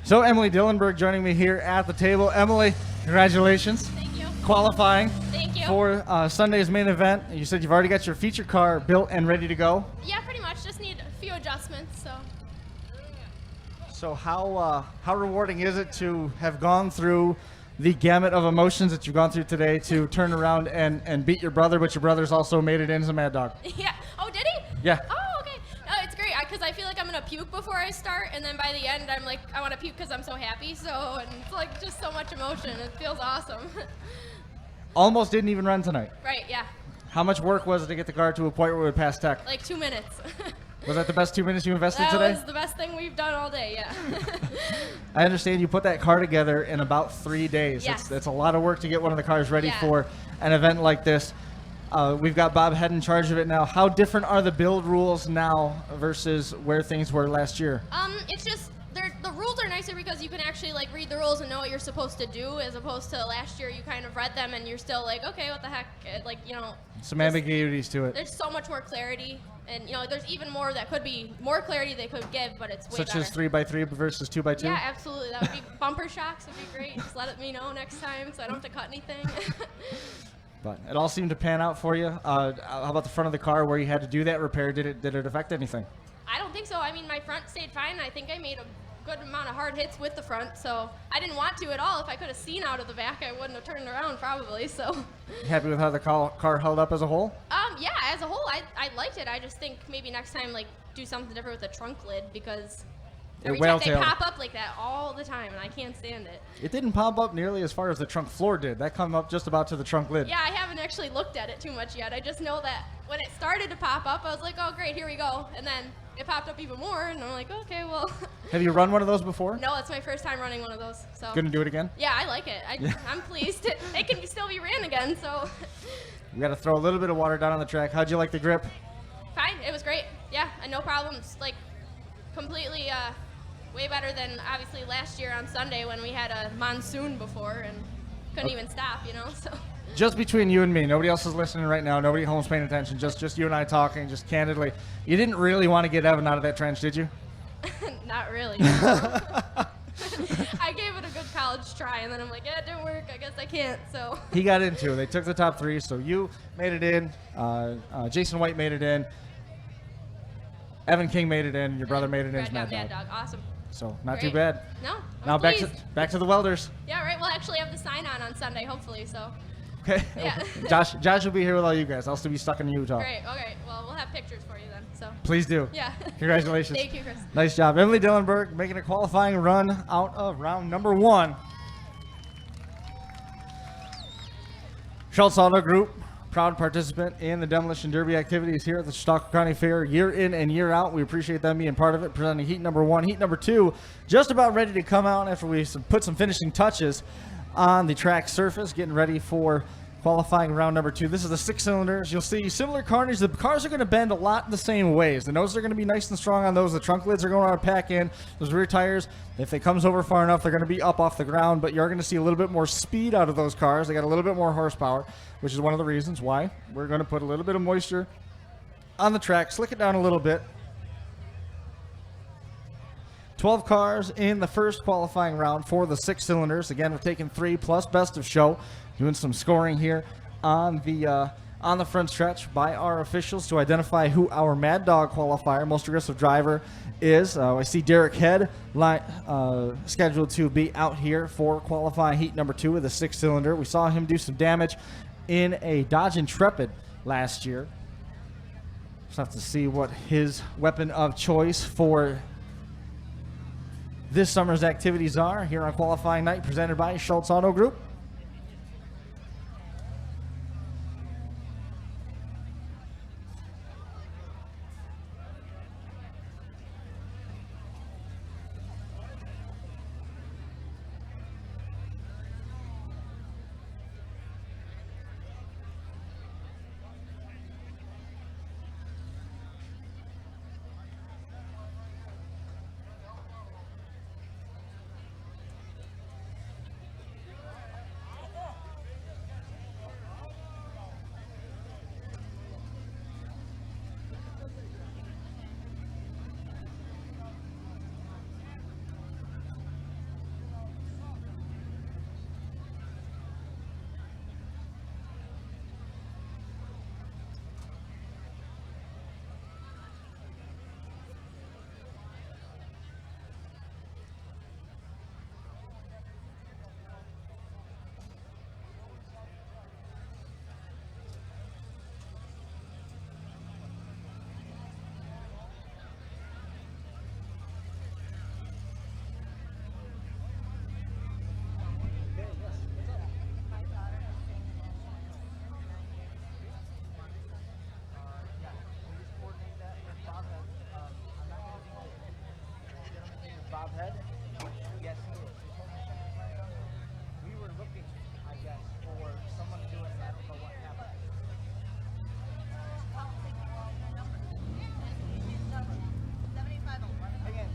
So Emily Dillenberg joining me here at the table. Emily, congratulations. Thank you. Qualifying Thank you. for Sunday's main event. You said you've already got your feature car built and ready to go. Yeah, pretty much. Just need a few adjustments. So how rewarding is it to have gone through the gamut of emotions that you've gone through today to turn around and beat your brother, but your brother's also made it in as a Mad Dog? Yeah. Oh, did he? Yeah. Oh, okay. No, it's great because I feel like I'm gonna puke before I start, and then by the end, I'm like, I want to puke because I'm so happy. So, and it's like just so much emotion. It feels awesome. Almost didn't even run tonight. Right. Yeah. How much work was it to get the car to a point where it would pass tech? Like 2 minutes. Was that the best 2 minutes you invested That today? was the best thing we've done all day. Yeah. I understand you put that car together in about 3 days. Yes. That's a lot of work to get one of the cars ready Yeah. for an event like this. We've got Bob Head in charge of it now. How different are the build rules now versus where things were last year? It's just the rules are nicer because you can actually like read the rules and know what you're supposed to do, as opposed to last year you kind of read them and you're still like, okay, what the heck? Like, you know. Some ambiguities to it. There's so much more clarity, and you know, there's even more that could be more clarity they could give, but it's way Such better. as 3x3 versus 2x2? Yeah, absolutely. That would be bumper shocks would be great. Just let me know next time so I don't have to cut anything. But it all seemed to pan out for you. How about the front of the car where you had to do that repair? Did it affect anything? I don't think so. I mean, my front stayed fine. I think I made a good amount of hard hits with the front, so I didn't want to at all. If I could have seen out of the back, I wouldn't have turned around probably. So. Happy with how the car held up as a whole? Yeah, as a whole, I liked it. I just think maybe next time, like, do something different with the trunk lid because every time they pop up like that all the time, and I can't stand it. It didn't pop up nearly as far as the trunk floor did. That come up just about to the trunk lid. Yeah, I haven't actually looked at it too much yet. I just know that when it started to pop up, I was like, oh, great, here we go. And then it popped up even more, and I'm like, okay, well. Have you run one of those before? No, it's my first time running one of those. So. Gonna do it again? Yeah, I like it. I'm pleased. It can still be ran again, so. We got to throw a little bit of water down on the track. How'd you like the grip? Fine, it was great. Yeah, and no problems. Like, completely way better than obviously last year on Sunday when we had a monsoon before and couldn't even stop, you know, so. Just between you and me, nobody else is listening right now, nobody at home's paying attention, just you and I talking, just candidly. You didn't really want to get Evan out of that trench, did you? Not really. No. I gave it a good college try, and then I'm like, yeah, it didn't work. I guess I can't, so. He got into it. They took the top three, so you made it in, Jason White made it in, Evan King made it in, your brother made it in as Brad got Mad Mad Dog. Dog. Awesome. So not Great. too bad. No, I'm Now pleased. back to the welders. Yeah, right. We'll actually have the sign on Sunday, hopefully, so. Okay. Yeah. Josh will be here with all you guys. I'll still be stuck in Utah. Great, okay. Well, we'll have pictures for you then, so. Please do. Yeah. Congratulations. Thank you, Chris. Nice job. Emily Dillenberg making a qualifying run out of round number 1. Schultz Auto Group, proud participant in the Demolition Derby activities here at the Chautauqua County Fair year in and year out. We appreciate them being part of it, presenting heat number 1. Heat number 2, just about ready to come out after we put some finishing touches on the track surface, getting ready for qualifying round number 2. This is the 6 cylinders. You'll see similar carnage. The cars are going to bend a lot the same ways. The noses are going to be nice and strong on those. The trunk lids are going to pack in. Those rear tires, if it comes over far enough, they're going to be up off the ground, but you're going to see a little bit more speed out of those cars. They got a little bit more horsepower, which is one of the reasons why we're going to put a little bit of moisture on the track, slick it down a little bit. 12 cars in the first qualifying round for the 6 cylinders. Again, we're taking 3 plus best of show. Doing some scoring here on the front stretch by our officials to identify who our Mad Dog qualifier, most aggressive driver, is. I see Derek Head scheduled to be out here for qualifying heat number 2 with the 6 cylinder. We saw him do some damage in a Dodge Intrepid last year. Just have to see what his weapon of choice for this summer's activities are here on qualifying night, presented by Schultz Auto Group. Head? Yes, he is. We were looking, I guess, for someone to do it, and I don't know what happened. Again.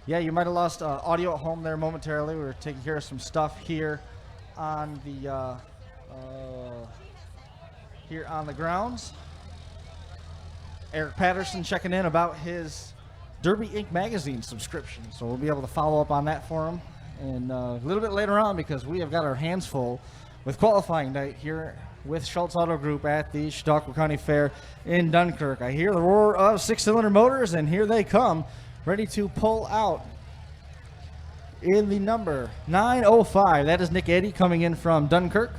Yeah, you might have lost audio at home there momentarily. We were taking care of some stuff here on the grounds. Eric Patterson checking in about his Derby Inc. magazine subscription, so we'll be able to follow up on that for him and a little bit later on, because we have got our hands full with qualifying night here with Schultz Auto Group at the Chautauqua County Fair in Dunkirk. I hear the roar of six-cylinder motors, and here they come, ready to pull out in the number 905. That is Nick Eddy coming in from Dunkirk.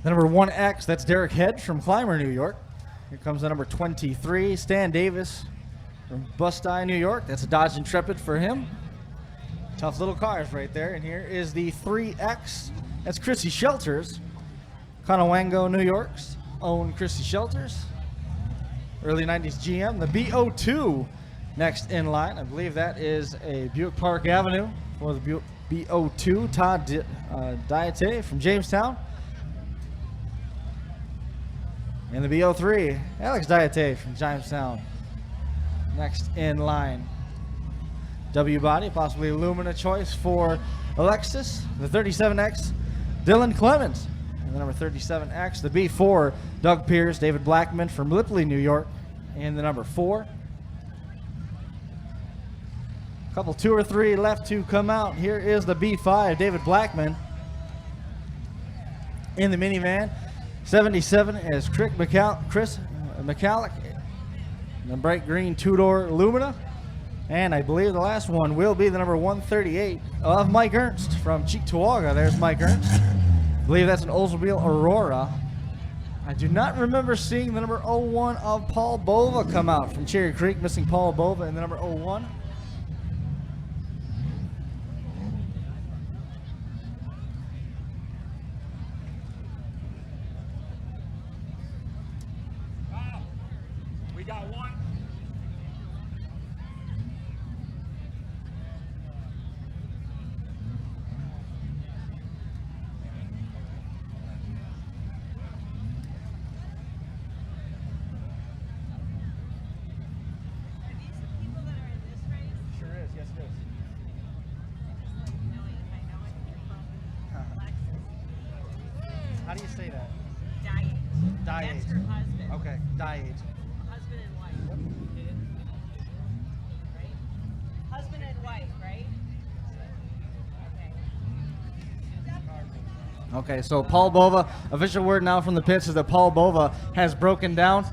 The number 1X, that's Derek Head from Clymer, New York. Here comes the number 23, Stan Davis from Bustye, New York. That's a Dodge Intrepid for him. Tough little cars right there. And here is the 3X. That's Chrissy Shelters. Conewango, New York's own Chrissy Shelters. Early 90s GM. The BO2 next in line. I believe that is a Buick Park Avenue for the BO2. Todd Diate from Jamestown. And the BO3, Alex Diate from Jamestown. Next in line. W body, possibly Lumina choice for Alexis. The 37X, Dylan Clemens. And the number 37X, the B4, Doug Pierce, David Blackman from Ripley, New York. And the number 4. Couple 2 or 3 left to come out. Here is the B5, David Blackman. In the minivan, 77 is Chris McCallick. The bright green 2-door Lumina. And I believe the last one will be the number 138 of Mike Ernst from Cheektowaga. There's Mike Ernst. I believe that's an Oldsmobile Aurora. I do not remember seeing the number 01 of Paul Bova come out from Cherry Creek, missing Paul Bova in the number 01. We got one. How do you say that? Diet. Diet. That's her husband. Okay, diet. Husband and wife. Right? Husband and wife, right? Okay. Okay, so Paul Bova, official word now from the pits is that Paul Bova has broken down.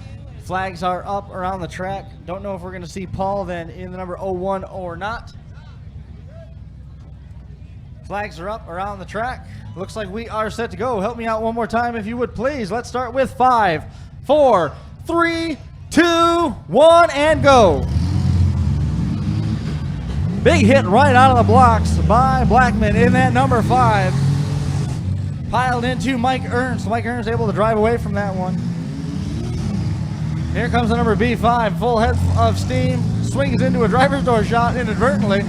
Flags are up around the track. Don't know if we're going to see Paul then in the number 01 or not. Flags are up around the track. Looks like we are set to go. Help me out one more time if you would, please. Let's start with 5, 4, 3, 2, 1, and go. Big hit right out of the blocks by Blackman in that number 5. Piled into Mike Ernst. Mike Ernst able to drive away from that one. Here comes the number B5, full head of steam, swings into a driver's door shot inadvertently.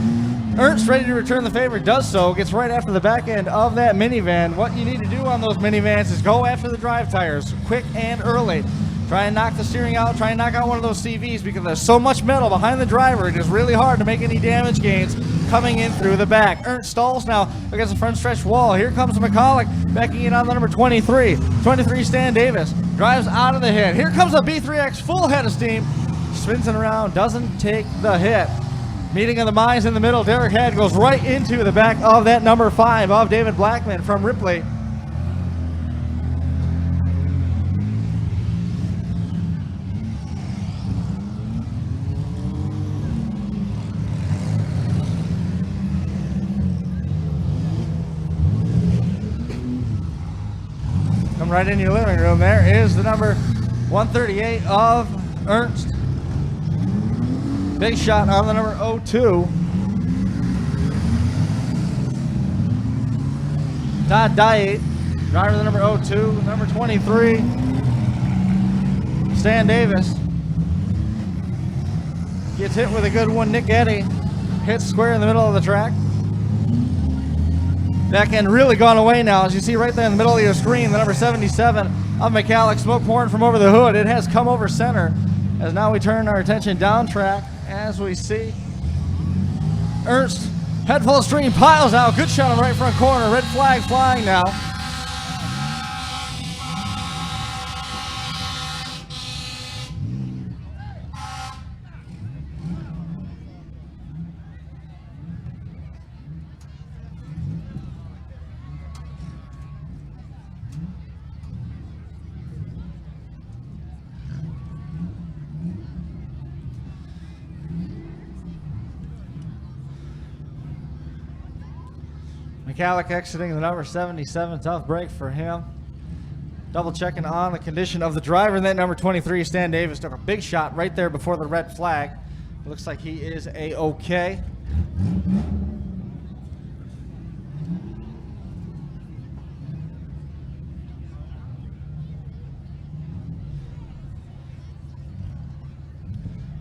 Ernst ready to return the favor, does so, gets right after the back end of that minivan. What you need to do on those minivans is go after the drive tires quick and early. Try and knock the steering out. Try and knock out one of those CVs because there's so much metal behind the driver. It is really hard to make any damage gains coming in through the back. Ernst stalls now against the front stretch wall. Here comes McCulloch backing in on the number 23. 23 Stan Davis drives out of the hit. Here comes a B3X full head of steam. Spins it around, doesn't take the hit. Meeting of the minds in the middle. Derek Head goes right into the back of that number 5 of David Blackman from Ripley. Come right in your living room. There is the number 138 of Ernst. Big shot on the number 02. Todd Diet, driver of the number 02, number 23. Stan Davis gets hit with a good one. Nick Eddy hits square in the middle of the track. Back end really gone away now. As you see right there in the middle of your screen, the number 77 of McCulloch, smoke pouring from over the hood. It has come over center as now we turn our attention down track as we see Ernst, head full of steam, piles out. Good shot on the right front corner. Red flag flying now. McCulloch exiting the number 77. Tough break for him. Double checking on the condition of the driver. And that number 23, Stan Davis, took a big shot right there before the red flag. Looks like he is A-OK.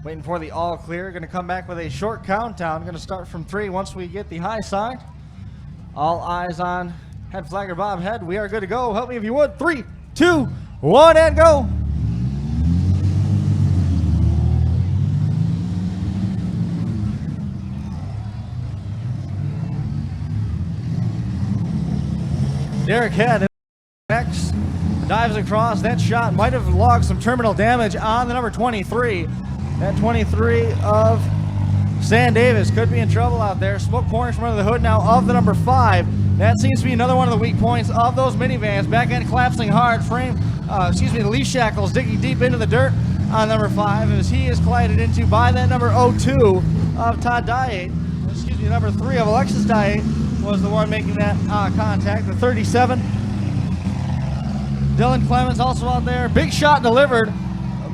Waiting for the all clear. Going to come back with a short countdown. Going to start from 3 once we get the high sign. All eyes on head flagger Bob Head. We are good to go. Help me if you would. 3, 2, 1, and go. Derek Head next dives across. That shot might have logged some terminal damage on the number 23. That 23 of Stan Davis could be in trouble out there. Smoke pouring from under the hood now of the number 5. That seems to be another one of the weak points of those minivans. Back end collapsing hard. The leaf shackles digging deep into the dirt on number 5 as he is collided into by that number 02 of Todd Diet. Number 3 of Alexis Diet was the one making that contact. The 37. Dylan Clemens also out there. Big shot delivered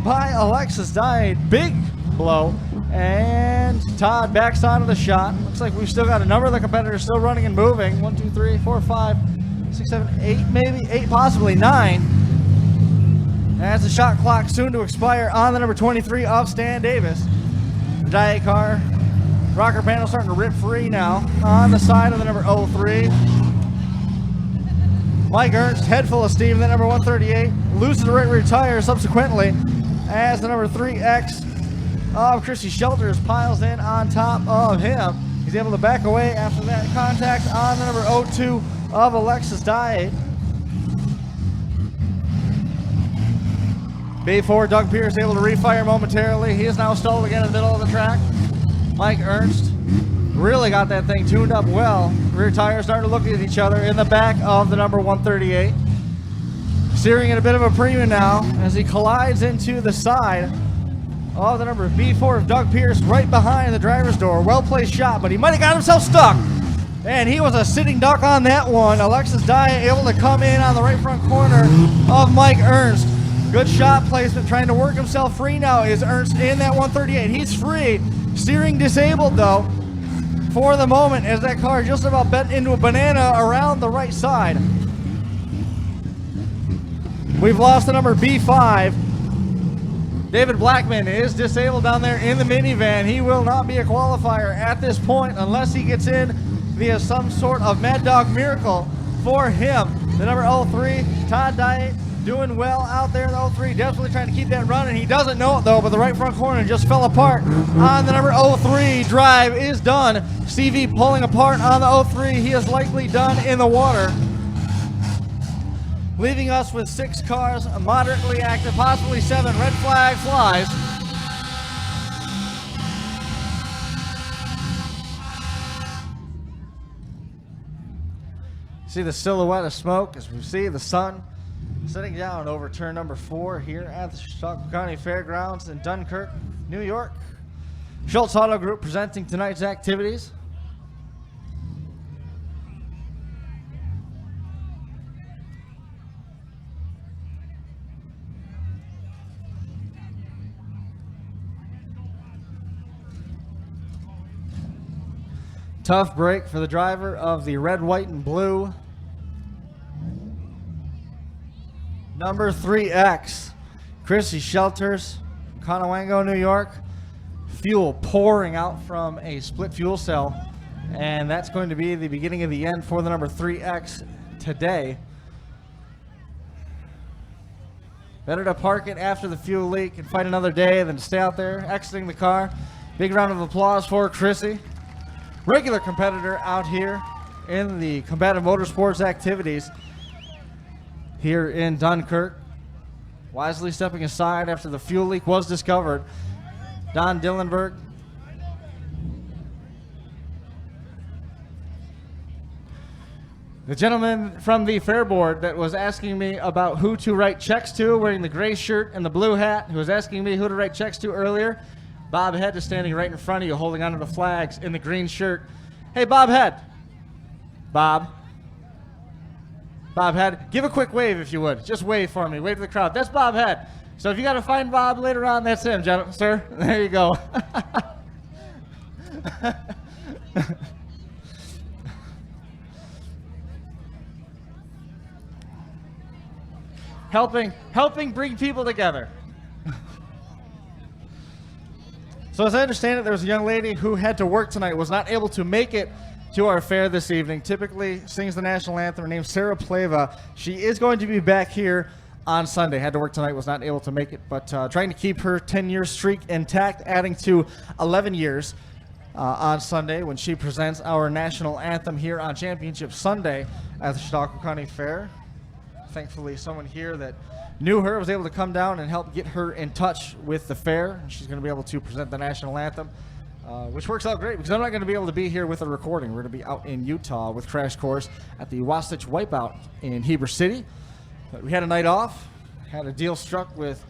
by Alexis Diet. Big blow. And Todd backs onto the shot. Looks like we've still got a number of the competitors still running and moving. 1, 2, 3, 4, 5, 6, 7, 8, maybe 8, possibly 9. As the shot clock soon to expire on the number 23 of Stan Davis. The Diet car rocker panel starting to rip free now on the side of the number 03. Mike Ernst, head full of steam. That number 138 loses the right rear tire subsequently as the number 3X of Chrissy Shelters piles in on top of him. He's able to back away after that contact on the number 02 of Alexis Diet. B4, Doug Pierce able to refire momentarily. He is now stalled again in the middle of the track. Mike Ernst really got that thing tuned up well. Rear tires starting to look at each other in the back of the number 138. Steering at a bit of a premium now as he collides into the side of the number B4 of Doug Pierce right behind the driver's door. Well placed shot, but he might have got himself stuck. And he was a sitting duck on that one. Alexis Diet able to come in on the right front corner of Mike Ernst. Good shot placement, trying to work himself free now is Ernst in that 138. He's free. Steering disabled though for the moment as that car just about bent into a banana around the right side. We've lost the number B5. David Blackman is disabled down there in the minivan. He will not be a qualifier at this point unless he gets in via some sort of Mad Dog miracle for him. The number 03, Todd Diet, doing well out there in the 03, definitely trying to keep that running. He doesn't know it though, but the right front corner just fell apart on the number 03. Drive is done. Stevie pulling apart on the 03. He is likely done in the water, leaving us with 6 cars moderately active, possibly 7. Red flag flies. See the silhouette of smoke as we see the sun setting down over turn number 4 here at the Chautauqua County Fairgrounds in Dunkirk, New York. Schultz Auto Group presenting tonight's activities. Tough break for the driver of the red, white, and blue. Number 3X, Chrissy Shelters, Conewango, New York. Fuel pouring out from a split fuel cell, and that's going to be the beginning of the end for the number 3X today. Better to park it after the fuel leak and fight another day than to stay out there exiting the car. Big round of applause for Chrissy. Regular competitor out here in the combative motorsports activities here in Dunkirk. Wisely stepping aside after the fuel leak was discovered. Don Dillenberg. The gentleman from the fair board that was asking me about who to write checks to, wearing the gray shirt and the blue hat, who was asking me who to write checks to earlier, Bob Head is standing right in front of you, holding onto the flags in the green shirt. Hey, Bob Head. Bob Head, give a quick wave if you would. Just wave for me. Wave to the crowd. That's Bob Head. So if you got to find Bob later on, that's him, gentlemen, sir. There you go. helping bring people together. So as I understand it, there was a young lady who had to work tonight, was not able to make it to our fair this evening. Typically sings the national anthem. Her name's Sarah Pleva. She is going to be back here on Sunday. Had to work tonight, was not able to make it, but trying to keep her 10-year streak intact, adding to 11 years on Sunday when she presents our national anthem here on Championship Sunday at the Chautauqua County Fair. Thankfully, someone here that knew her was able to come down and help get her in touch with the fair. She's going to be able to present the national anthem, which works out great because I'm not going to be able to be here with a recording. We're going to be out in Utah with Crash Course at the Wasatch Wipeout in Heber City. But we had a night off, had a deal struck with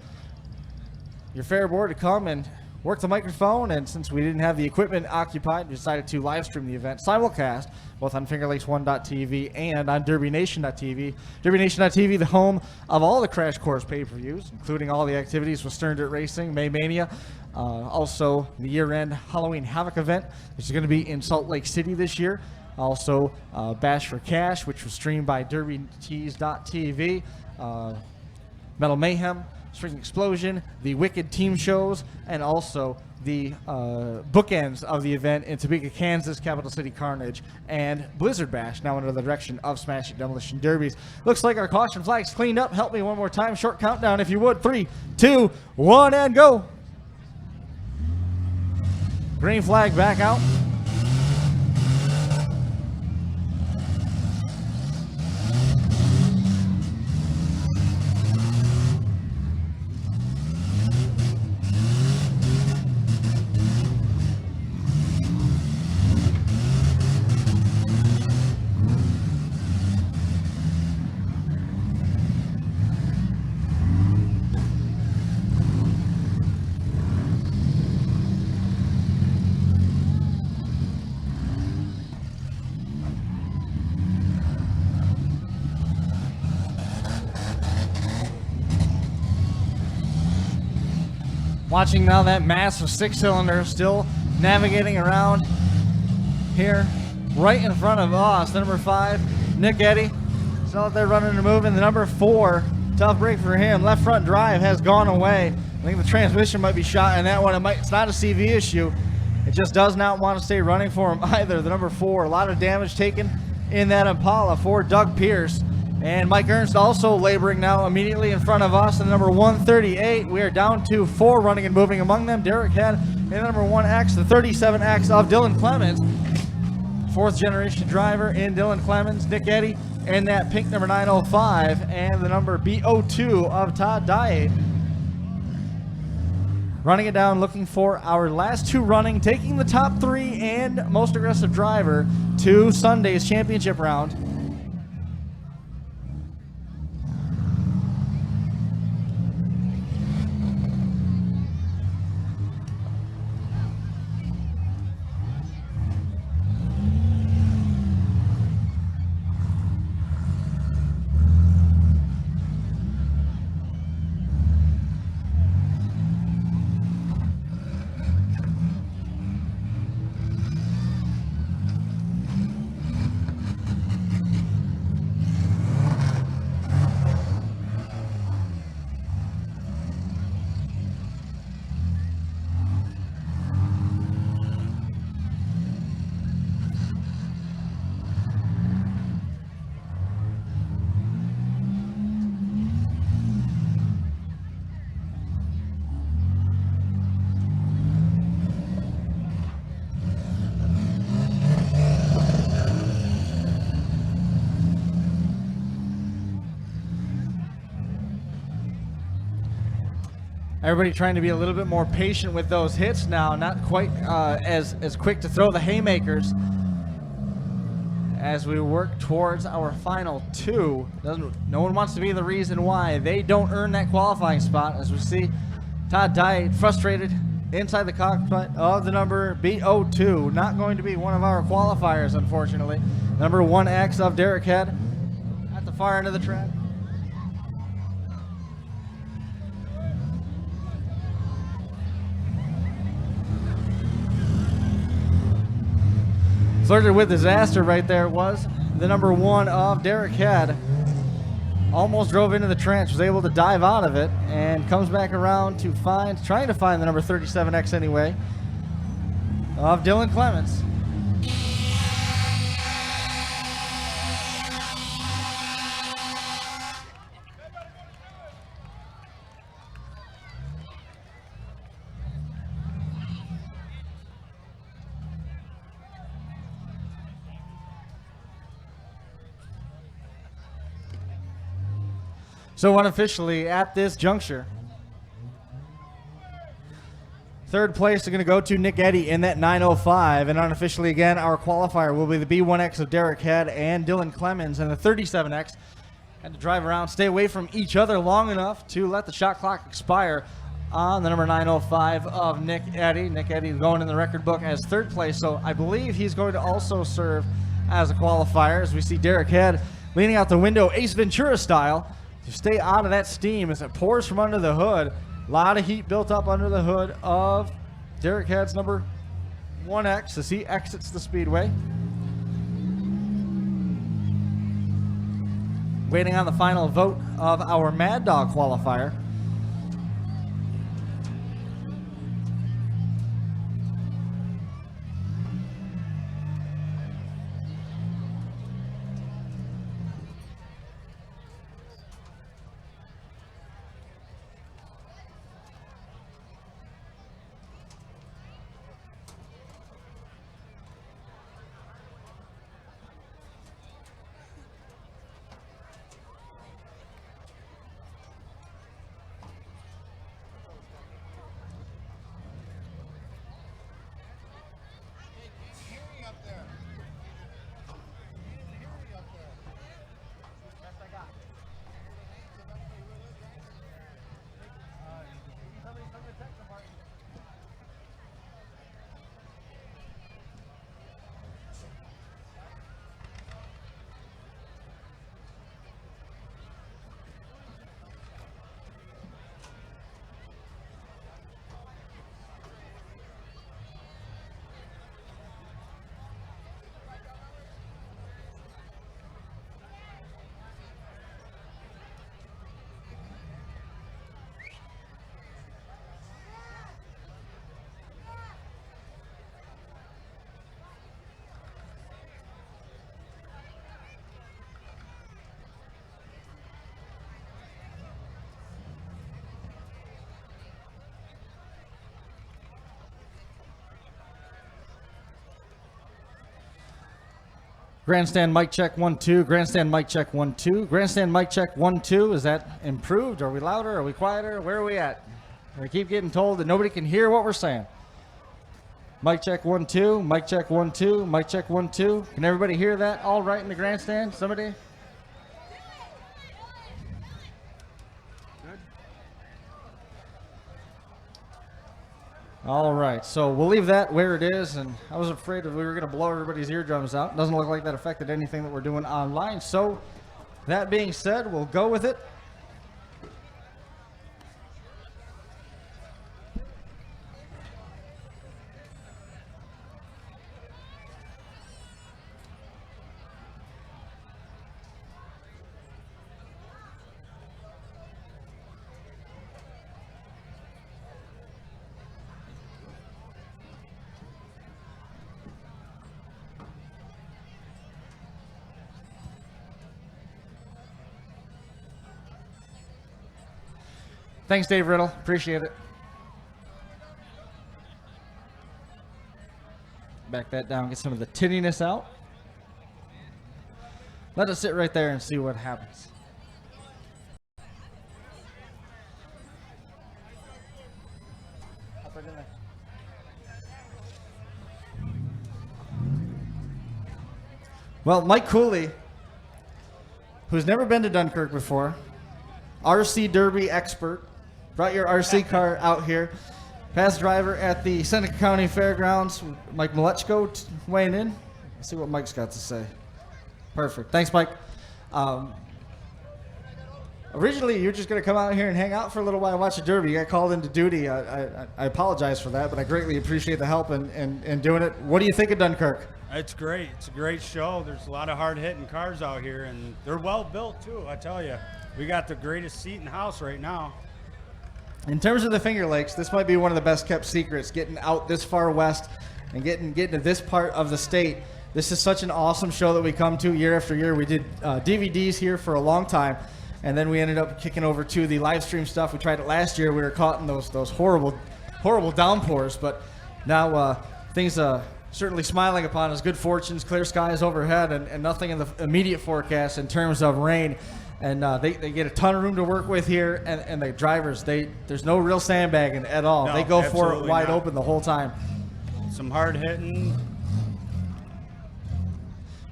your fair board to come and work the microphone, and since we didn't have the equipment occupied, we decided to live stream the event simulcast both on FingerLakes1.tv and on DerbyNation.tv. DerbyNation.tv, the home of all the Crash Course pay-per-views, including all the activities with Stern Dirt Racing, May Mania, also the year-end Halloween Havoc event, which is going to be in Salt Lake City this year. Also, Bash for Cash, which was streamed by DerbyTees.tv, Metal Mayhem, Spring Explosion, the Wicked team shows, and also the bookends of the event in Topeka, Kansas, Capital City Carnage, and Blizzard Bash, now under the direction of Smash It Demolition Derbies. Looks like our caution flag's cleaned up. Help me one more time. Short countdown, if you would. 3, 2, 1, and go. Green flag back out. Watching now that massive 6-cylinder still navigating around here right in front of us. The number 5, Nick Eddy, still out there running and moving. The number 4, tough break for him. Left front drive has gone away. I think the transmission might be shot in that one. It's not a CV issue. It just does not want to stay running for him either. The number 4, a lot of damage taken in that Impala for Doug Pierce And Mike Ernst also laboring now immediately in front of us in number 138. We are down to 4 running and moving among them. Derek Head in number 1X, the 37X of Dylan Clemens. 4th generation driver in Dylan Clemens. Nick Eddy in that pink number 905 and the number B02 of Todd Dyatt. Running it down, looking for our last 2 running, taking the top 3 and most aggressive driver to Sunday's championship round. Everybody trying to be a little bit more patient with those hits now, not quite as quick to throw the haymakers as we work towards our final 2. No one wants to be the reason why they don't earn that qualifying spot, as we see Todd Dyatt frustrated inside the cockpit of the number B02. Not going to be one of our qualifiers, unfortunately. Number 1X of Derek Head at the far end of the track. Flirted with disaster right there was the number 1 of Derek Head. Almost drove into the trench, was able to dive out of it, and comes back around to trying to find the number 37X anyway, of Dylan Clemens. So unofficially at this juncture, 3rd place is going to go to Nick Eddy in that 905, and unofficially again our qualifier will be the B1X of Derek Head and Dylan Clemens, and the 37X had to drive around, stay away from each other long enough to let the shot clock expire on the number 905 of Nick Eddy. Nick Eddy going in the record book as 3rd place, so I believe he's going to also serve as a qualifier, as we see Derek Head leaning out the window Ace Ventura style to stay out of that steam as it pours from under the hood. A lot of heat built up under the hood of Derek Head's number 1X as he exits the speedway. Waiting on the final vote of our Mad Dog qualifier. Grandstand mic check 1 2. Grandstand mic check 1 2. Grandstand mic check 1 2. Is that improved? Are we louder? Are we quieter? Where are we at? We keep getting told that nobody can hear what we're saying. Mic check 1 2. Mic check 1 2. Mic check 1 2. Can everybody hear that all right in the grandstand? Somebody? All right, so we'll leave that where it is, and I was afraid that we were going to blow everybody's eardrums out. Doesn't look like that affected anything that we're doing online. So that being said, we'll go with it. Thanks, Dave Riddle. Appreciate it. Back that down, get some of the tinniness out. Let us sit right there and see what happens. Well, Mike Cooley, who's never been to Dunkirk before, RC Derby expert, brought your RC car out here. Past driver at the Seneca County Fairgrounds, Mike Malechko weighing in. Let's see what Mike's got to say. Perfect. Thanks, Mike. Originally, you were just going to come out here and hang out for a little while and watch the Derby. You got called into duty. I apologize for that, but I greatly appreciate the help in doing it. What do you think of Dunkirk? It's great. It's a great show. There's a lot of hard-hitting cars out here, and they're well built, too, I tell you. We got the greatest seat in the house right now. In terms of the Finger Lakes, this might be one of the best kept secrets, getting out this far west and getting to this part of the state. This is such an awesome show that we come to year after year. We did DVDs here for a long time, and then we ended up kicking over to the live stream stuff. We tried it last year. We were caught in those horrible downpours, but now things certainly smiling upon us. Good fortunes, clear skies overhead, and nothing in the immediate forecast in terms of rain. And they get a ton of room to work with here, and the drivers, there's no real sandbagging at all. No, they go for it wide not. open the whole time. Some hard hitting.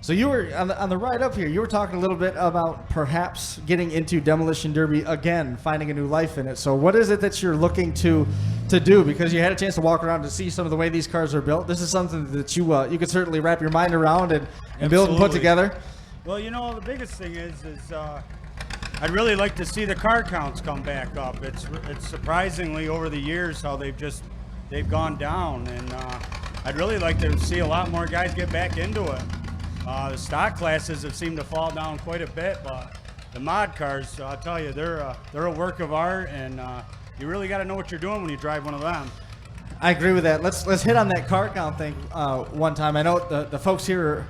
So you were on the ride up here. You were talking a little bit about perhaps getting into Demolition Derby again, finding a new life in it. So what is it that you're looking to do? Because you had a chance to walk around to see some of the way these cars are built. This is something that you could certainly wrap your mind around and build and put together. Well, the biggest thing is I'd really like to see the car counts come back up. It's surprisingly over the years how they've gone down, and I'd really like to see a lot more guys get back into it. The stock classes have seemed to fall down quite a bit, but the mod cars, I'll tell you, they're a work of art, and you really got to know what you're doing when you drive one of them. I agree with that. Let's hit on that car count thing one time. I know the folks here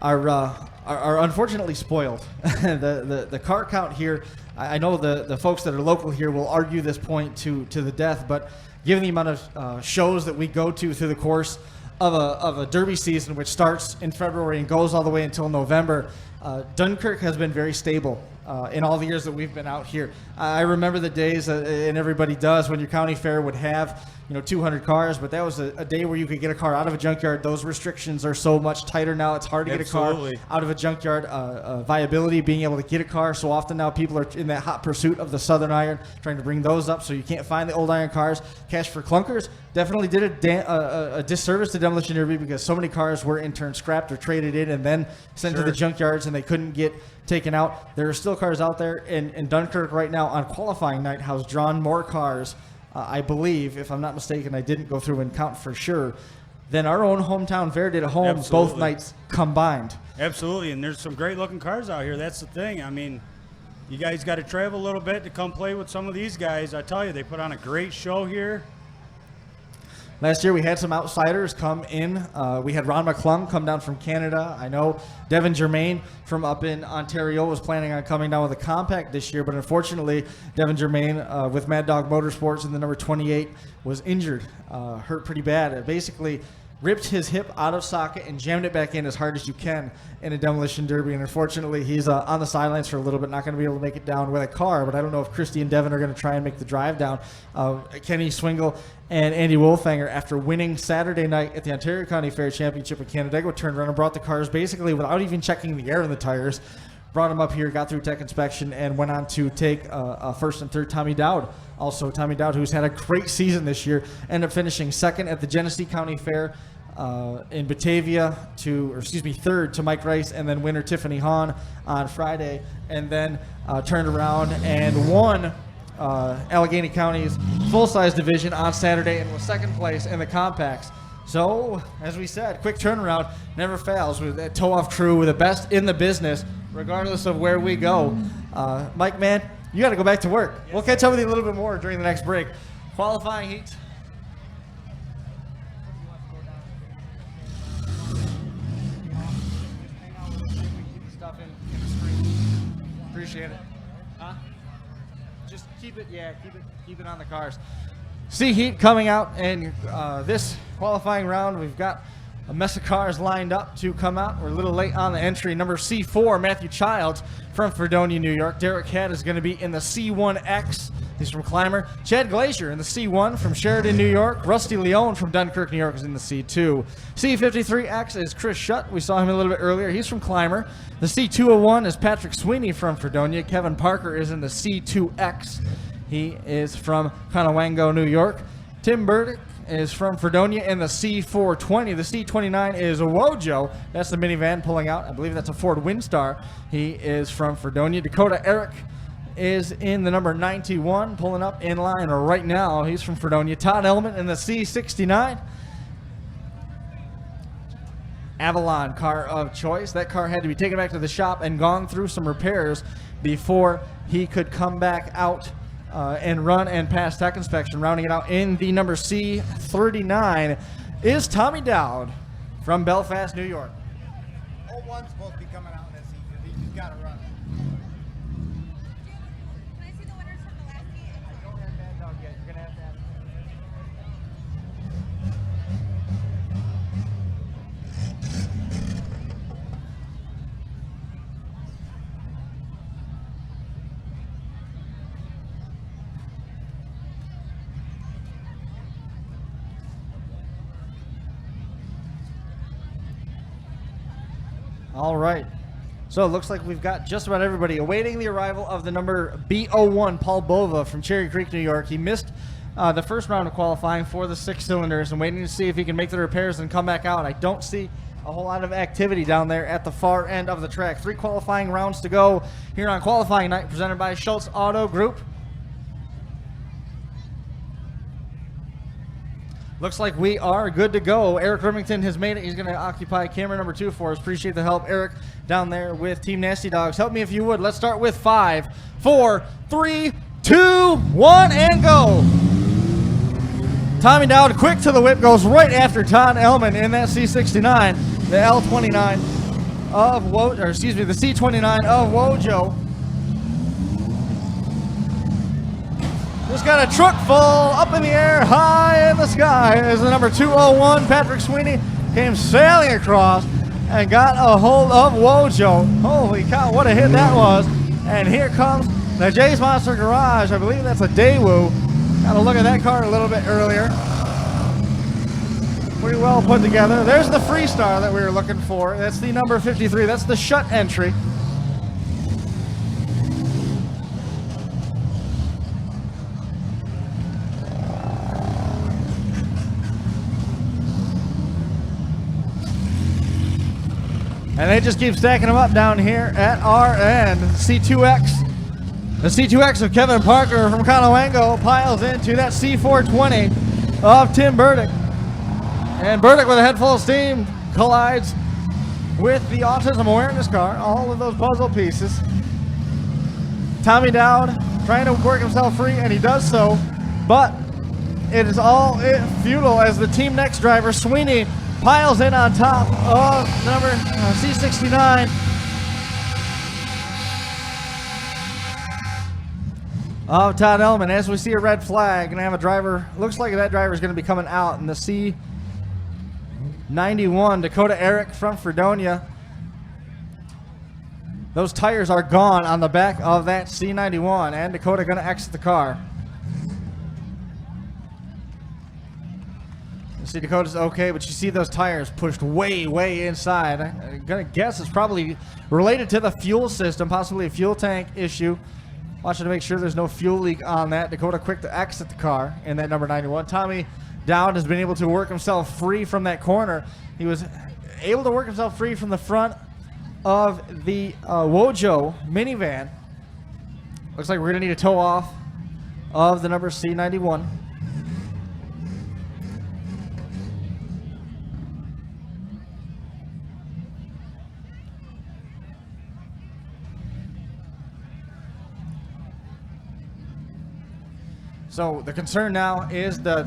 are unfortunately spoiled. the car count here, I know the folks that are local here will argue this point to the death, but given the amount of shows that we go to through the course of a derby season, which starts in February and goes all the way until November, Dunkirk has been very stable in all the years that we've been out here. I remember the days, and everybody does, when your county fair would have 200 cars, but that was a day where you could get a car out of a junkyard. Those restrictions are so much tighter now. It's hard to get a car out of a junkyard. Viability, being able to get a car. So often now people are in that hot pursuit of the Southern Iron, trying to bring those up, so you can't find the old iron cars. Cash for clunkers definitely did a disservice to Demolition Derby, because so many cars were in turn scrapped or traded in and then sent to the junkyards, and they couldn't get taken out. There are still cars out there, and Dunkirk right now on qualifying night has drawn more cars, I believe, if I'm not mistaken, I didn't go through and count for sure, than our own hometown fair did at home. Absolutely. Both nights combined. Absolutely, and there's some great looking cars out here. That's the thing. I mean, you guys got to travel a little bit to come play with some of these guys. I tell you, they put on a great show here. Last year we had some outsiders come in. We had Ron McClung come down from Canada. I know Devin Germain from up in Ontario was planning on coming down with a compact this year, but unfortunately Devin Germain with Mad Dog Motorsports in the number 28 was injured, hurt pretty bad. Basically ripped his hip out of socket and jammed it back in as hard as you can in a demolition derby. And unfortunately, he's on the sidelines for a little bit, not going to be able to make it down with a car. But I don't know if Christy and Devin are going to try and make the drive down. Kenny Swingle and Andy Wolfanger, after winning Saturday night at the Ontario County Fair Championship in Canandaigua, turned around and brought the cars basically without even checking the air in the tires. Brought him up here, got through tech inspection, and went on to take first and third. Tommy Dowd, also Tommy Dowd, who's had a great season this year, ended up finishing second at the Genesee County Fair in Batavia third to Mike Rice, and then winner Tiffany Hahn on Friday, and then turned around and won Allegheny County's full-size division on Saturday and was second place in the compacts. So, as we said, quick turnaround never fails with that tow-off crew with the best in the business, regardless of where we go. Mike, man, you got to go back to work. We'll catch up with you a little bit more during the next break. Qualifying heats. Appreciate it. Huh? Just keep it on the cars. See heat coming out, and this qualifying round, we've got a mess of cars lined up to come out. We're a little late on the entry. Number C4, Matthew Childs from Fredonia, New York. Derek Hadd is going to be in the C1X. He's from Clymer. Chad Glazier in the C1 from Sheridan, New York. Rusty Leone from Dunkirk, New York is in the C2. C53X is Chris Shutt. We saw him a little bit earlier. He's from Clymer. The C201 is Patrick Sweeney from Fredonia. Kevin Parker is in the C2X. He is from Conewango, New York. Tim Burdick is from Fredonia in the C420. The C29 is Wojo. That's the minivan pulling out. I believe that's a Ford Windstar. He is from Fredonia. Dakota Eric is in the number 91, pulling up in line right now. He's from Fredonia. Todd Elliman in the C69. Avalon car of choice. That car had to be taken back to the shop and gone through some repairs before he could come back out and run and pass tech inspection. Rounding it out in the number C39 is Tommy Dowd from Belfast, New York. 01's supposed to be coming out in this heat because he just got to run. Can I see the winners from the last heat? I don't have that dog yet. You're going to have to have All right. So it looks like we've got just about everybody awaiting the arrival of the number B01, Paul Bova from Cherry Creek, New York. He missed the first round of qualifying for the 6 cylinders and waiting to see if he can make the repairs and come back out. I don't see a whole lot of activity down there at the far end of the track. 3 qualifying rounds to go here on qualifying night, presented by Schultz Auto Group. Looks like we are good to go. Eric Remington has made it. He's going to occupy camera number 2 for us. Appreciate the help, Eric, down there with Team Nasty Dogs. Help me if you would. Let's start with 5, 4, 3, 2, 1, and go. Tommy Dowd, quick to the whip, goes right after Todd Elliman in that C69. The L29 of the C29 of Wojo. Just got a truck full up in the air, high in the sky, as the number 201, Patrick Sweeney, came sailing across and got a hold of Wojo. Holy cow, what a hit that was. And here comes the Jay's Monster Garage. I believe that's a Daewoo. Got a look at that car a little bit earlier. Pretty well put together. There's the Freestar that we were looking for. That's the number 53. That's the Shutt entry. And they just keep stacking them up down here at our end. C2X. The C2X of Kevin Parker from Conewango piles into that C420 of Tim Burdick. And Burdick, with a head full of steam, collides with the autism awareness car, all of those puzzle pieces. Tommy Dowd trying to work himself free, and he does so, but it is all futile as the Team Next driver, Sweeney, piles in on top of number C69 of Todd Elliman. As we see a red flag, and have a driver, looks like that driver is going to be coming out in the C91, Dakota Eric from Fredonia. Those tires are gone on the back of that C91, and Dakota going to exit the car. You see Dakota's okay, but you see those tires pushed way, way inside. I'm going to guess it's probably related to the fuel system, possibly a fuel tank issue. Watching to make sure there's no fuel leak on that. Dakota quick to exit the car in that number 91. Tommy Dowd has been able to work himself free from that corner. He was able to work himself free from the front of the Wojo minivan. Looks like we're going to need a tow off of the number C91. So the concern now is the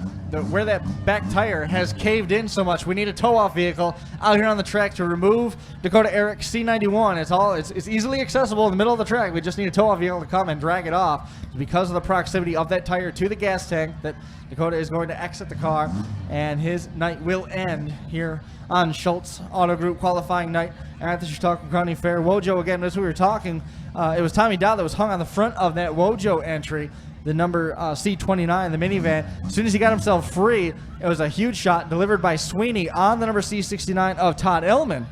where that back tire has caved in so much. We need a tow-off vehicle out here on the track to remove Dakota Eric C91. It's easily accessible in the middle of the track. We just need a tow-off vehicle to come and drag it off. Because of the proximity of that tire to the gas tank, that Dakota is going to exit the car, and his night will end here on Schultz Auto Group qualifying night at the Chautauqua County Fair. Wojo, again, as we were talking, it was Tommy Dow that was hung on the front of that Wojo entry. The number C29, the minivan. As soon as he got himself free, it was a huge shot delivered by Sweeney on the number C69 of Todd Elliman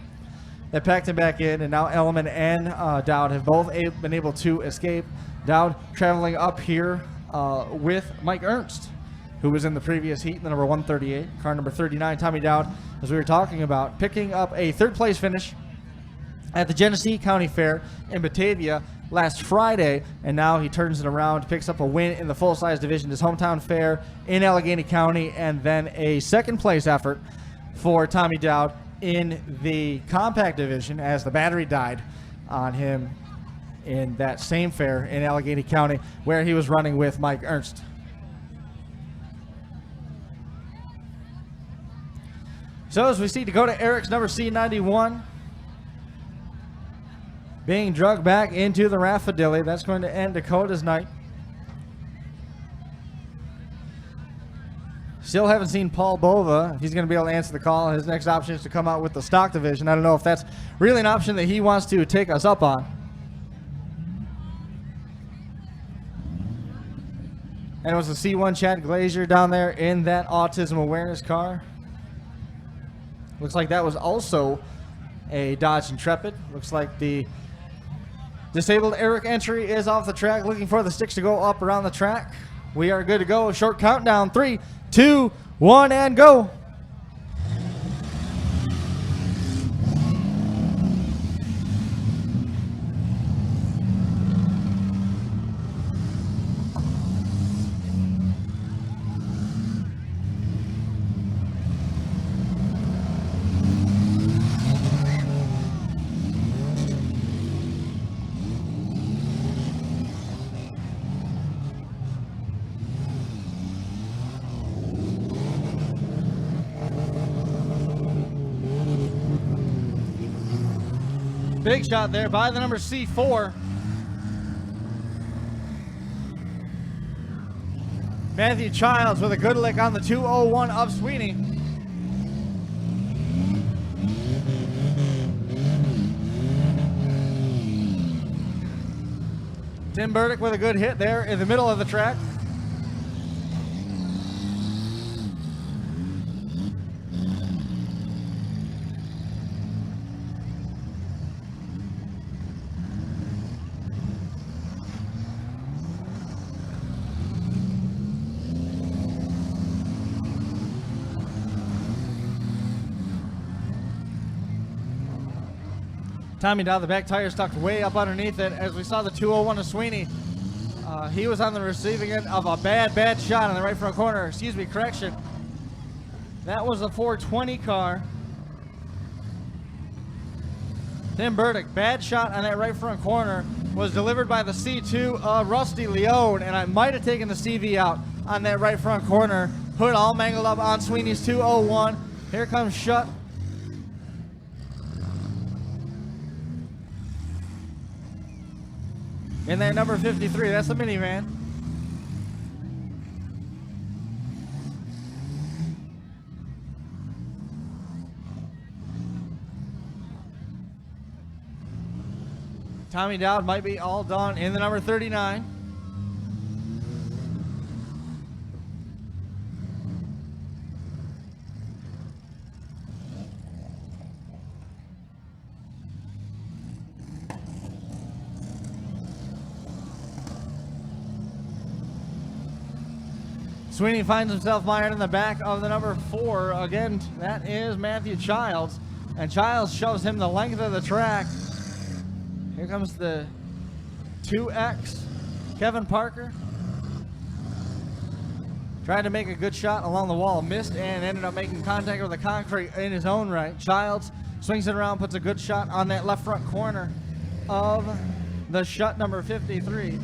that packed him back in, and now Elliman and Dowd have both been able to escape. Dowd traveling up here with Mike Ernst, who was in the previous heat, the number 138, car number 39. Tommy Dowd, as we were talking about, picking up a third-place finish at the Genesee County Fair in Batavia last Friday, and now he turns it around, picks up a win in the full-size division, his hometown fair in Allegheny County, and then a second-place effort for Tommy Dowd in the compact division as the battery died on him in that same fair in Allegheny County where he was running with Mike Ernst. So as we see Dakota Eric's number C91 being drugged back into the Raffadilly. That's going to end Dakota's night. Still haven't seen Paul Bova. If he's going to be able to answer the call, his next option is to come out with the stock division. I don't know if that's really an option that he wants to take us up on. And it was the C1 Chad Glazier down there in that autism awareness car. Looks like that was also a Dodge Intrepid. Looks like the disabled Eric entry is off the track, looking for the sticks to go up around the track. We are good to go. Short countdown. 3, 2, 1, and go. Big shot there by the number C4. Matthew Childs with a good lick on the 201 of Sweeney. Tim Burdick with a good hit there in the middle of the track. Tommy Dow, the back tire tucked way up underneath it. As we saw the 201 of Sweeney, he was on the receiving end of a bad shot in the right front corner. Excuse me, correction. That was a 420 car. Tim Burdick, bad shot on that right front corner, was delivered by the C2 of Rusty Leone, and I might have taken the CV out on that right front corner. Hood all mangled up on Sweeney's 201. Here comes Shutt. In that number 53, that's the minivan. Tommy Dowd might be all done in the number 39. Sweeney finds himself mired in the back of the number 4. Again, that is Matthew Childs. And Childs shows him the length of the track. Here comes the 2X, Kevin Parker. Tried to make a good shot along the wall, missed, and ended up making contact with the concrete in his own right. Childs swings it around, puts a good shot on that left front corner of the shut number 53.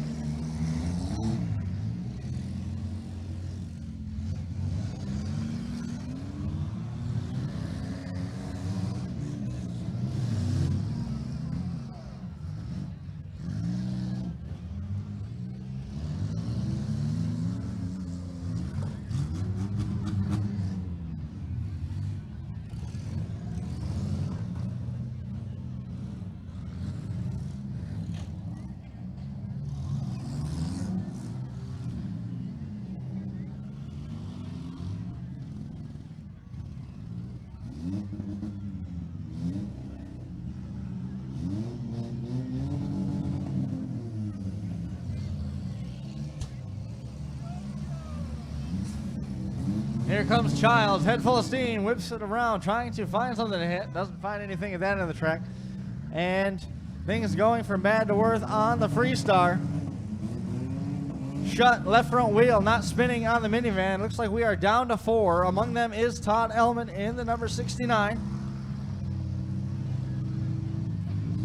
Here comes Childs, head full of steam, whips it around, trying to find something to hit. Doesn't find anything at that end of the track. And things going from bad to worse on the Freestar. Shut left front wheel, not spinning on the minivan. Looks like we are down to 4. Among them is Todd Elliman in the number 69.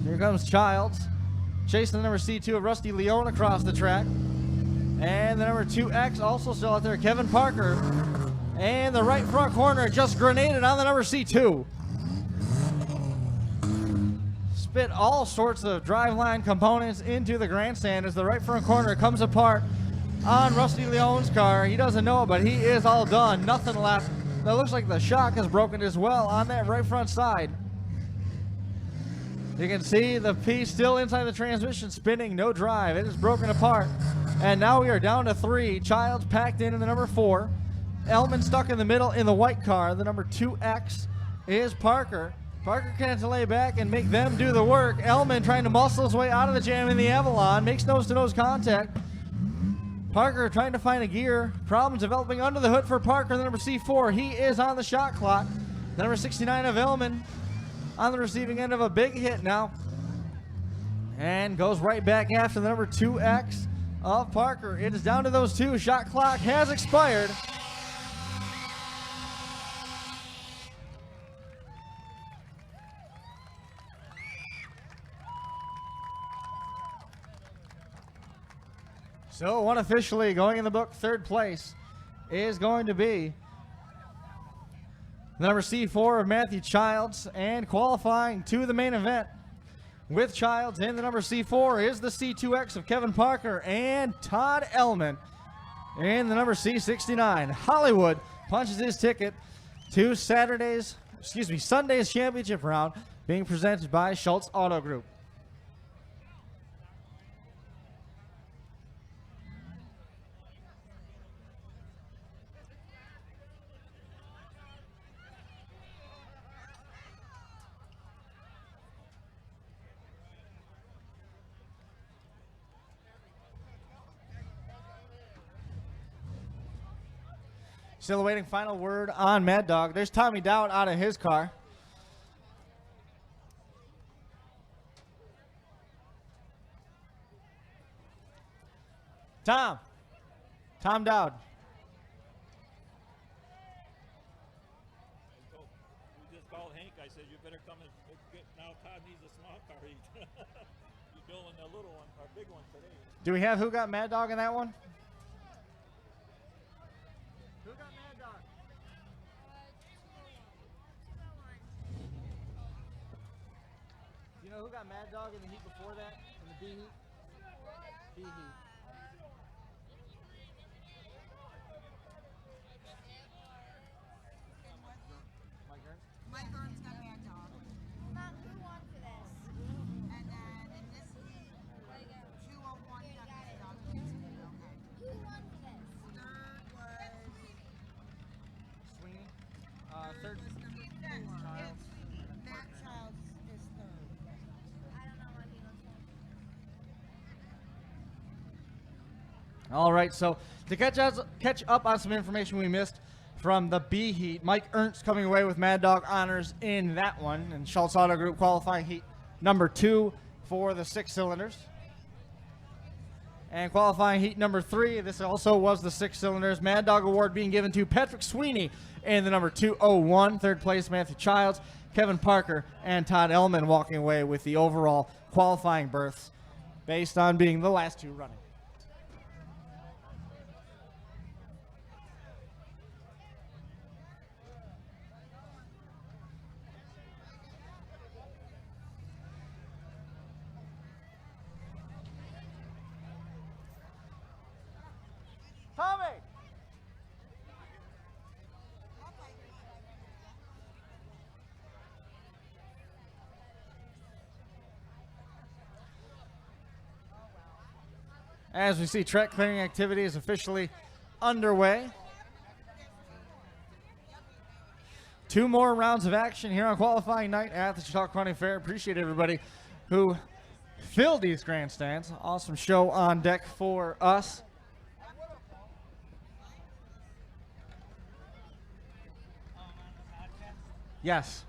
Here comes Childs, chasing the number C2 of Rusty Leone across the track. And the number 2X also still out there, Kevin Parker. And the right front corner just grenaded on the number C2. Spit all sorts of driveline components into the grandstand as the right front corner comes apart on Rusty Leone's car. He doesn't know it, but he is all done. Nothing left. That looks like the shock is broken as well on that right front side. You can see the piece still inside the transmission spinning, no drive. It is broken apart. And now we are down to 3. Childs packed in the number 4. Elliman stuck in the middle in the white car. The number 2X is Parker. Parker can't lay back and make them do the work. Elliman trying to muscle his way out of the jam in the Avalon. Makes nose-to-nose contact. Parker trying to find a gear. Problems developing under the hood for Parker, the number C4. He is on the shot clock. The number 69 of Elliman on the receiving end of a big hit now. And goes right back after the number 2X of Parker. It is down to those 2. Shot clock has expired. So unofficially going in the book, 3rd place is going to be the number C4 of Matthew Childs, and qualifying to the main event with Childs in the number C4 is the C2X of Kevin Parker and Todd Elliman in the number C69. Hollywood punches his ticket to Sunday's championship round, being presented by Schultz Auto Group. Still awaiting final word on Mad Dog. There's Tommy Dowd out of his car. Tom Dowd. We just called Hank. I said, you better come and get, now Todd needs a small car. He's building a little one, or big one today. Do we have who got Mad Dog in that one? Who got Mad Dog? You know who got Mad Dog in the heat before that? In the B heat? B heat. Mike Burns got Mad Dog. Mom, who won for this? And then in this heat, All right, so to catch up on some information we missed from the B heat, Mike Ernst coming away with Mad Dog honors in that one, and Schultz Auto Group qualifying heat number 2 for the 6 cylinders. And qualifying heat number 3, this also was the 6 cylinders. Mad Dog Award being given to Patrick Sweeney in the number 201. Third place, Matthew Childs, Kevin Parker, and Todd Elliman walking away with the overall qualifying berths based on being the last 2 running. Tommy! As we see, track clearing activity is officially underway. 2 more rounds of action here on qualifying night at the Chautauqua County Fair. Appreciate everybody who filled these grandstands. Awesome show on deck for us. Yes.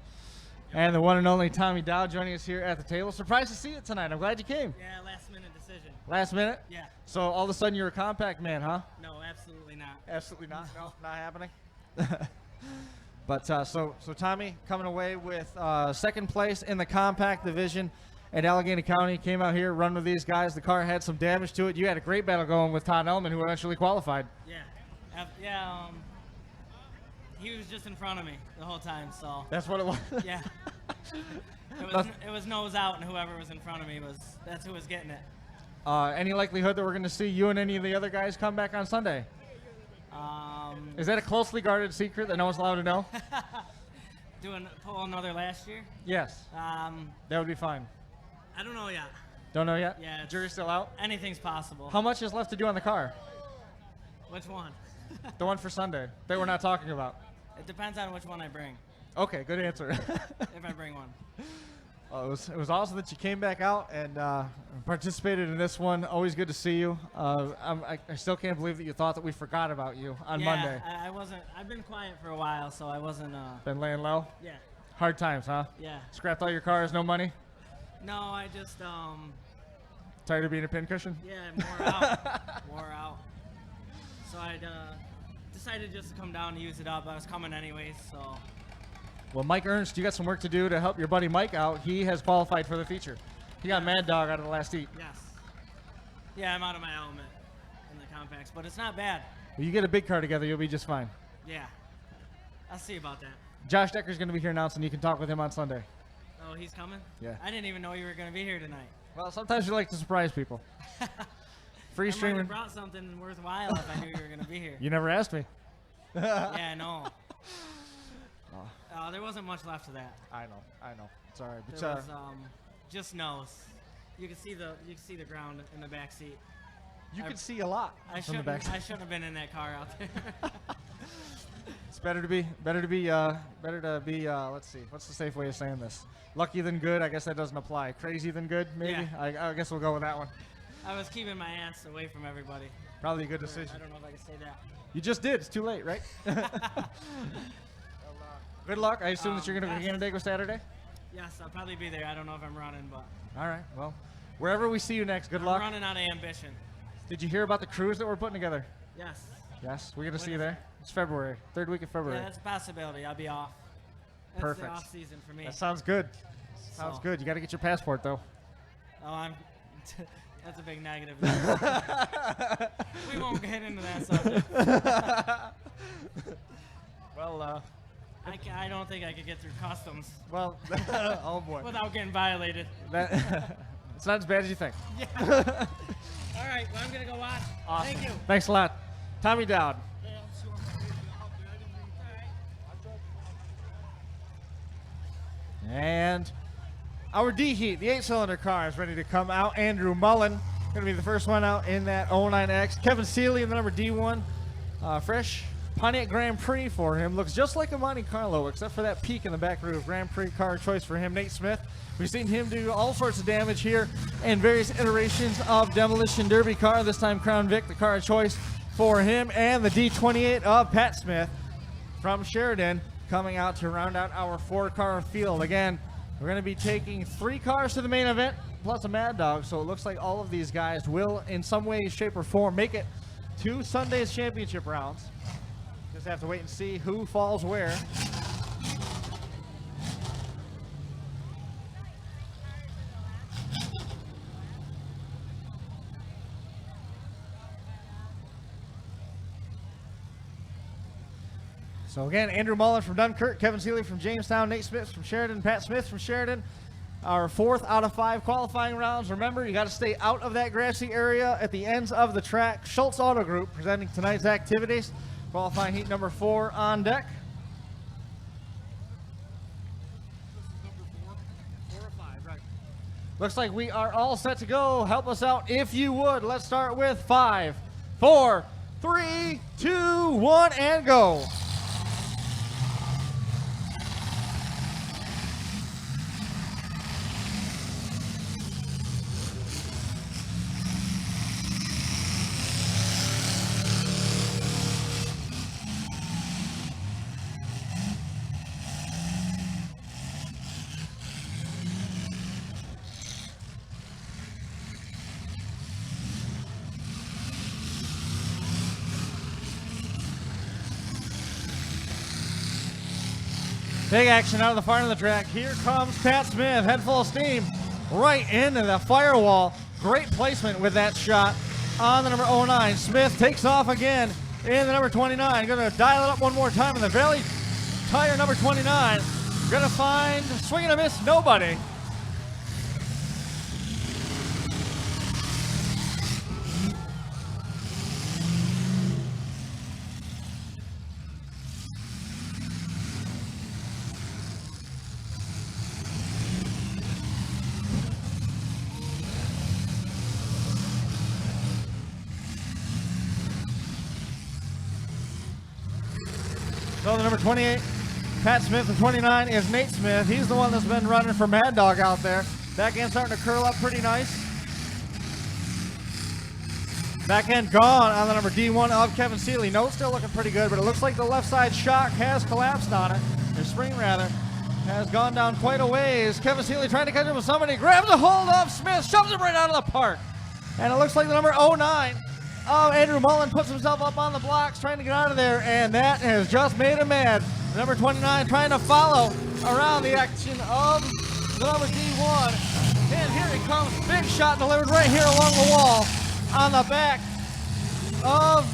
And the one and only Tommy Dow joining us here at the table. Surprised to see you tonight. I'm glad you came. Yeah, last minute decision. Last minute? Yeah. So all of a sudden you're a compact man, huh? No, absolutely not. Absolutely not. No, not happening. But so Tommy coming away with second place in the compact division at Allegheny County. Came out here, run with these guys. The car had some damage to it. You had a great battle going with Todd Elliman, who eventually qualified. Yeah. He was just in front of me the whole time, so. That's what it was? Yeah. It was nose out, and whoever was in front of me that's who was getting it. Any likelihood that we're going to see you and any of the other guys come back on Sunday? Is that a closely guarded secret that no one's allowed to know? Pull another last year? Yes. That would be fine. I don't know yet. Don't know yet? Yeah. Jury's still out? Anything's possible. How much is left to do on the car? Which one? The one for Sunday that we're not talking about. It depends on which one I bring. Okay, good answer. If I bring one. Well, it was awesome that you came back out and participated in this one. Always good to see you. I still can't believe that you thought that we forgot about you on Monday. Yeah, I wasn't. I've been quiet for a while, so I wasn't. Been laying low? Yeah. Hard times, huh? Yeah. Scrapped all your cars, no money? No, I just. Tired of being a pincushion? Yeah, wore out. So I decided just to come down and use it up. I was coming anyways, so. Well, Mike Ernst, you got some work to do to help your buddy Mike out. He has qualified for the feature. He got Mad Dog out of the last heat. Yes. Yeah, I'm out of my element in the compacts, but it's not bad. Well, you get a big car together, you'll be just fine. Yeah. I'll see about that. Josh Decker's going to be here announcing. You can talk with him on Sunday. Oh, he's coming? Yeah. I didn't even know you were going to be here tonight. Well, sometimes you like to surprise people. Free I streaming. might have brought something worthwhile if I knew you were going to be here. You never asked me. Yeah, I know. There wasn't much left of that. I know. It's all right. But there was just nose. You can see the ground in the back seat. You can see a lot from the back seat. I shouldn't have been in that car out there. It's better to be. Let's see. What's the safe way of saying this? Lucky than good. I guess that doesn't apply. Crazy than good, maybe. Yeah. I guess we'll go with that one. I was keeping my ass away from everybody. Probably a good decision. I don't know if I can say that. You just did. It's too late, right? Good luck. I assume that you're going to be in Canandaigua Saturday? Yes, I'll probably be there. I don't know if I'm running, but. All right. Well, wherever we see you next, good luck. I'm running out of ambition. Did you hear about the cruise that we're putting together? Yes. Yes, we're going to see you there. It's February, 3rd week of February. Yeah, that's a possibility. I'll be off. That's Perfect. the off season for me. That sounds good. Sounds good. You got to get your passport, though. Oh, that's a big negative. We won't get into that subject. Well, I don't think I could get through customs. Well, oh boy. Without getting violated. It's not as bad as you think. Yeah. All right, well, I'm going to go watch. Awesome. Thank you. Thanks a lot. Tommy Dowd. And our D heat, the 8-cylinder car, is ready to come out. Andrew Mullen going to be the first one out in that 09X. Kevin Seeley in the number D1. Fresh Pontiac Grand Prix for him. Looks just like a Monte Carlo, except for that peak in the back roof. Grand Prix car choice for him, Nate Smith. We've seen him do all sorts of damage here in various iterations of Demolition Derby car. This time Crown Vic, the car of choice for him, and the D28 of Pat Smith from Sheridan coming out to round out our 4-car field. Again, we're going to be taking 3 cars to the main event, plus a Mad Dog, so it looks like all of these guys will, in some way, shape, or form, make it to Sunday's championship rounds. Just have to wait and see who falls where. So again, Andrew Mullen from Dunkirk, Kevin Seeley from Jamestown, Nate Smith from Sheridan, Pat Smith from Sheridan. Our 4th out of 5 qualifying rounds. Remember, you got to stay out of that grassy area at the ends of the track. Schultz Auto Group presenting tonight's activities. Qualifying heat number 4 on deck. Looks like we are all set to go. Help us out if you would. Let's start with 5, 4, 3, 2, 1, and go. Big action out of the far end of the track. Here comes Pat Smith, head full of steam, right into the firewall. Great placement with that shot on the number 09. Smith takes off again in the number 29. Going to dial it up one more time in the Valley Tire number 29. Going to find, swing and a miss, nobody. So the number 28, Pat Smith, and 29 is Nate Smith. He's the one that's been running for Mad Dog out there. Back end starting to curl up pretty nice. Back end gone on the number D1 of Kevin Seeley. No, still looking pretty good, but it looks like the left side shock has collapsed on it. Or spring rather, has gone down quite a ways. Kevin Seeley trying to catch up with somebody, grabs a hold of Smith, shoves him right out of the park. And it looks like the number 09 of Andrew Mullen puts himself up on the blocks trying to get out of there, and that has just made him mad. Number 29 trying to follow around the action of the number D1. And here he comes, big shot delivered right here along the wall on the back of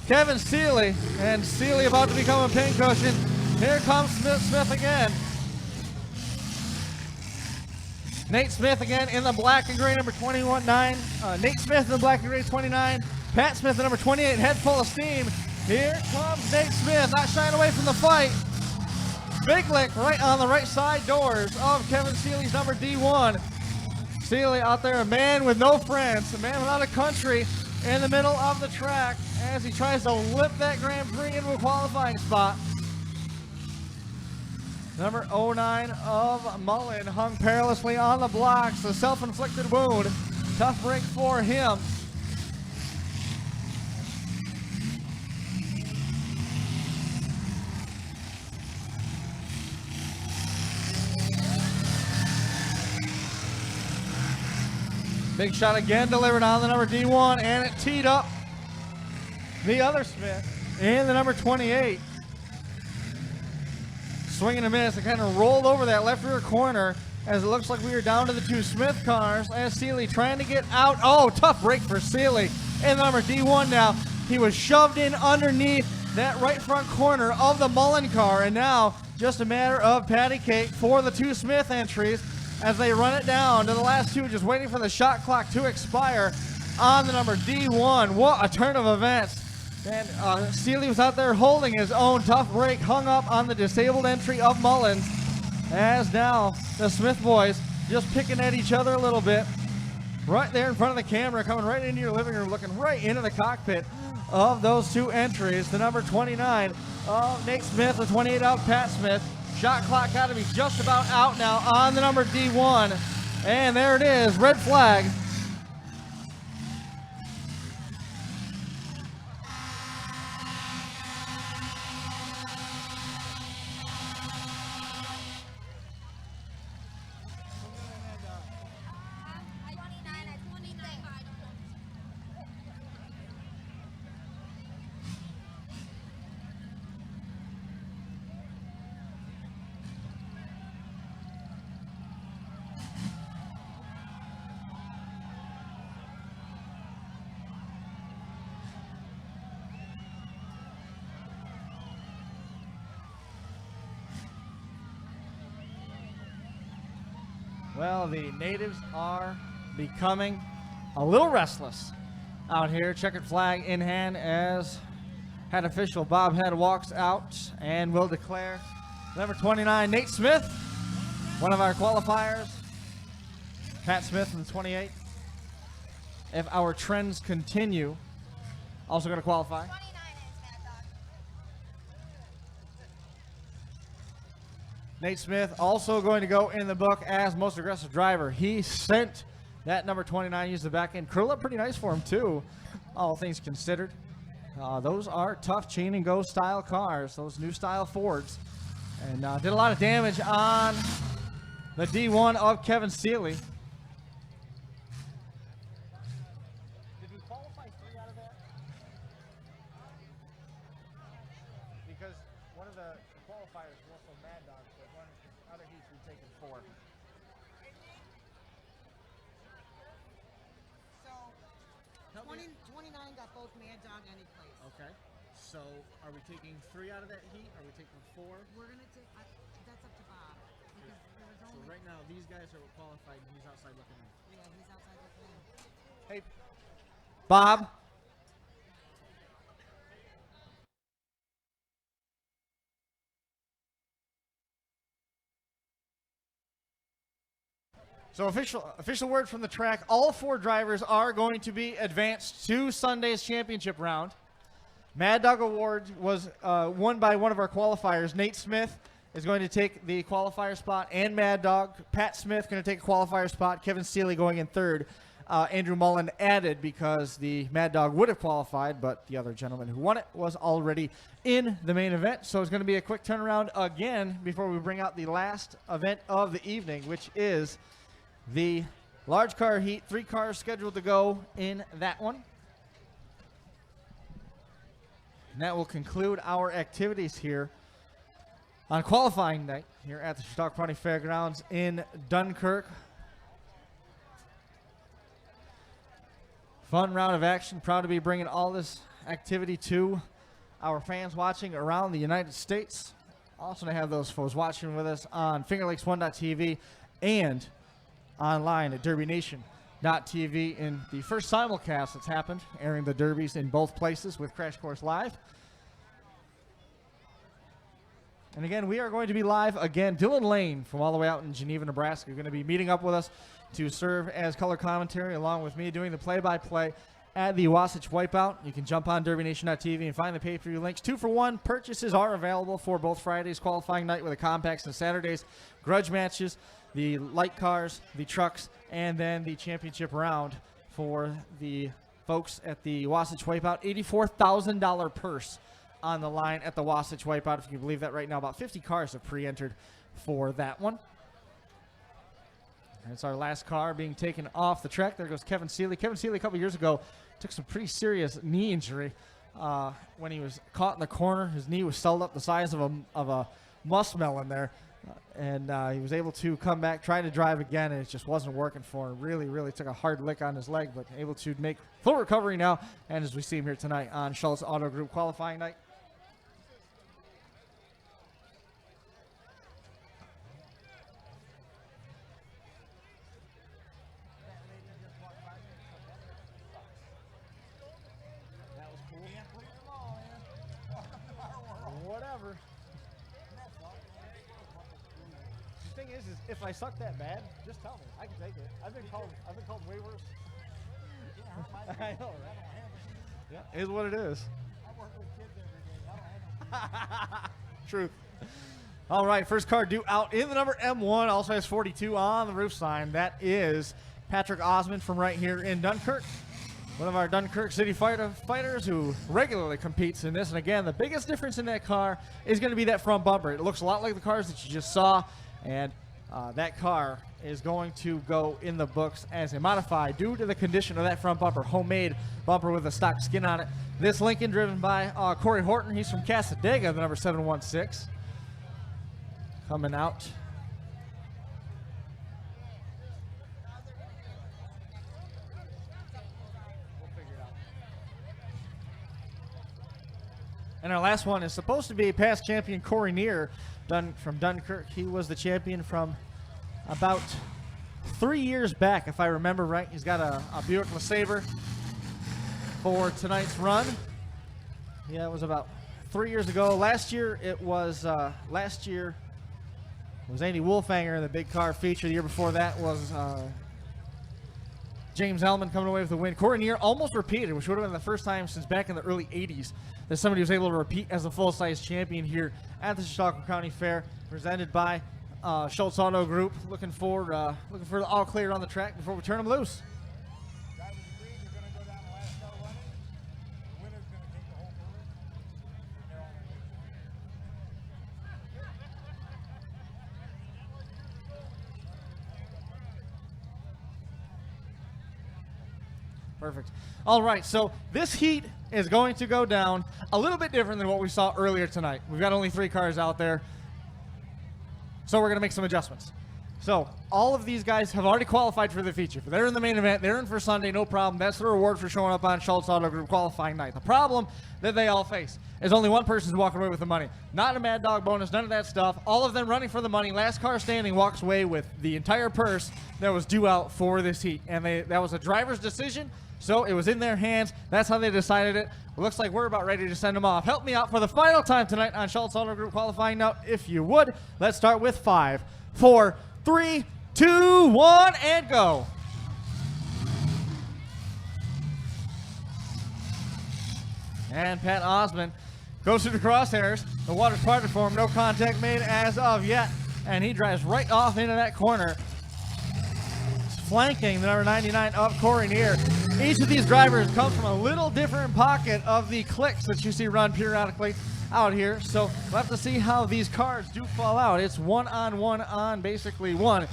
Kevin Seeley. And Seeley about to become a pincushion. Here comes Smith again. Nate Smith again in the black and gray number 21-9. Nate Smith in the black and gray 29. Pat Smith the number 28, head full of steam. Here comes Nate Smith, not shying away from the fight. Big lick right on the right side doors of Kevin Seeley's number D1. Seeley out there, a man with no friends, a man without a country in the middle of the track as he tries to lip that Grand Prix into a qualifying spot. Number 09 of Mullen hung perilously on the blocks, a self-inflicted wound. Tough break for him. Big shot again delivered on the number D1, and it teed up the other Smith in the number 28. Swing and a miss. It kind of rolled over that left rear corner as it looks like we are down to the 2 Smith cars as Seeley trying to get out. Oh, tough break for Seeley. And the number D1 now. He was shoved in underneath that right front corner of the Mullen car, and now just a matter of patty cake for the 2 Smith entries as they run it down to the last 2, just waiting for the shot clock to expire on the number D1. What a turn of events. And Seeley was out there holding his own. Tough break hung up on the disabled entry of Mullins, as now the Smith boys just picking at each other a little bit. Right there in front of the camera, coming right into your living room, looking right into the cockpit of those two entries. The number 29 of Nate Smith, the 28 of Pat Smith. Shot clock got to be just about out now on the number D1. And there it is, red flag. Well, the natives are becoming a little restless out here. Checkered flag in hand as head official Bob Head walks out and will declare number 29, Nate Smith, one of our qualifiers. Pat Smith in the 28. If our trends continue, also going to qualify. Nate Smith also going to go in the book as most aggressive driver. He sent that number 29, used the back end. Curl up pretty nice for him too, all things considered. Those are tough chain and go style cars, those new style Fords. And did a lot of damage on the D1 of Kevin Seeley. Did we qualify 3 out of that? Because one of the qualifiers was also Mad Dog, but one other heats we've taken 4. So, 29 got both Mad Dog and he placed. Okay. So, are we taking 3 out of that heat? Are we taking 4? We're going to take, that's up to Bob. Because there was So only, right now, these guys are qualified and he's outside looking in. yeah, he's outside looking in. Hey, Bob. So official word from the track, all 4 drivers are going to be advanced to Sunday's championship round. Mad Dog Award was won by one of our qualifiers. Nate Smith is going to take the qualifier spot, and Mad Dog. Pat Smith going to take a qualifier spot. Kevin Seeley going in 3rd. Andrew Mullen added because the Mad Dog would have qualified, but the other gentleman who won it was already in the main event. So it's going to be a quick turnaround again before we bring out the last event of the evening, which is the large car heat. 3 cars scheduled to go in that one. And that will conclude our activities here on qualifying night here at the Chautauqua County Fairgrounds in Dunkirk. Fun round of action. Proud to be bringing all this activity to our fans watching around the United States. Also to have those folks watching with us on FingerLakes1.tv and online at DerbyNation.tv in the first simulcast that's happened, airing the derbies in both places with Crash Course Live. And again, we are going to be live again. Dylan Lane from all the way out in Geneva, Nebraska, is going to be meeting up with us to serve as color commentary along with me doing the play-by-play at the Wasatch Wipeout. You can jump on DerbyNation.tv and find the pay-per-view links. 2-for-1 purchases are available for both Fridays qualifying night with the compacts and Saturdays grudge matches, the light cars, the trucks, and then the championship round for the folks at the Wasatch Wipeout. $84,000 purse on the line at the Wasatch Wipeout. If you can believe that right now, about 50 cars have pre-entered for that one. And it's our last car being taken off the track. There goes Kevin Seeley. Kevin Seeley a couple years ago took some pretty serious knee injury when he was caught in the corner. His knee was swelled up the size of a muskmelon there. And he was able to come back, try to drive again, and it just wasn't working for him. Really took a hard lick on his leg, but able to make full recovery now. And as we see him here tonight on Schultz Auto Group qualifying night. That was cool. Whatever. The thing is if I suck that bad, just tell me. I can take it. I've been called way worse. I know, right? Yeah, it is what it is. I work with kids every day. I don't have Truth. All right, first car due out in the number M1. Also has 42 on the roof sign. That is Patrick Osmond from right here in Dunkirk. One of our Dunkirk City fighters who regularly competes in this. And again, the biggest difference in that car is going to be that front bumper. It looks a lot like the cars that you just saw. And that car is going to go in the books as a modified due to the condition of that front bumper. Homemade bumper with a stock skin on it. This Lincoln driven by Corey Horton. He's from Casadega, the number 716. Coming out. And our last one is supposed to be past champion Corey Neer from Dunkirk. He was the champion from about 3 years back, if I remember right. He's got a Buick Lesabre for tonight's run. Yeah, it was about 3 years ago. Last year was Andy Wolfanger in the big car feature. The year before that was James Elliman coming away with the win. Corey Neer almost repeated, which would have been the first time since back in the early 80s that somebody was able to repeat as a full-size champion here at the Chautauqua County Fair, presented by Schultz Auto Group. Looking for the all clear on the track before we turn them loose. Drivers agreed they're going to go down the last car running. The winner's going to take the whole motor. And they're all going to Perfect. All right, so this heat is going to go down a little bit different than what we saw earlier tonight. We've got only 3 cars out there, so we're going to make some adjustments. So all of these guys have already qualified for the feature. They're in the main event. They're in for Sunday, no problem. That's the reward for showing up on Schultz Auto Group qualifying night. The problem that they all face is only one person's walking away with the money. Not a Mad Dog bonus, none of that stuff. All of them running for the money. Last car standing walks away with the entire purse that was due out for this heat. And that was a driver's decision, so it was in their hands. That's how they decided it. It looks like we're about ready to send them off. Help me out for the final time tonight on Schultz Auto Group qualifying now, if you would. Let's start with 5, 4, 3, 2, 1, and go. And Pat Osmond goes through the crosshairs. The water's parted for him. No contact made as of yet. And he drives right off into that corner, flanking the number 99 of Corey Neer. Each of these drivers come from a little different pocket of the cliques that you see run periodically out here. So we'll have to see how these cars do fall out. It's one on, basically one.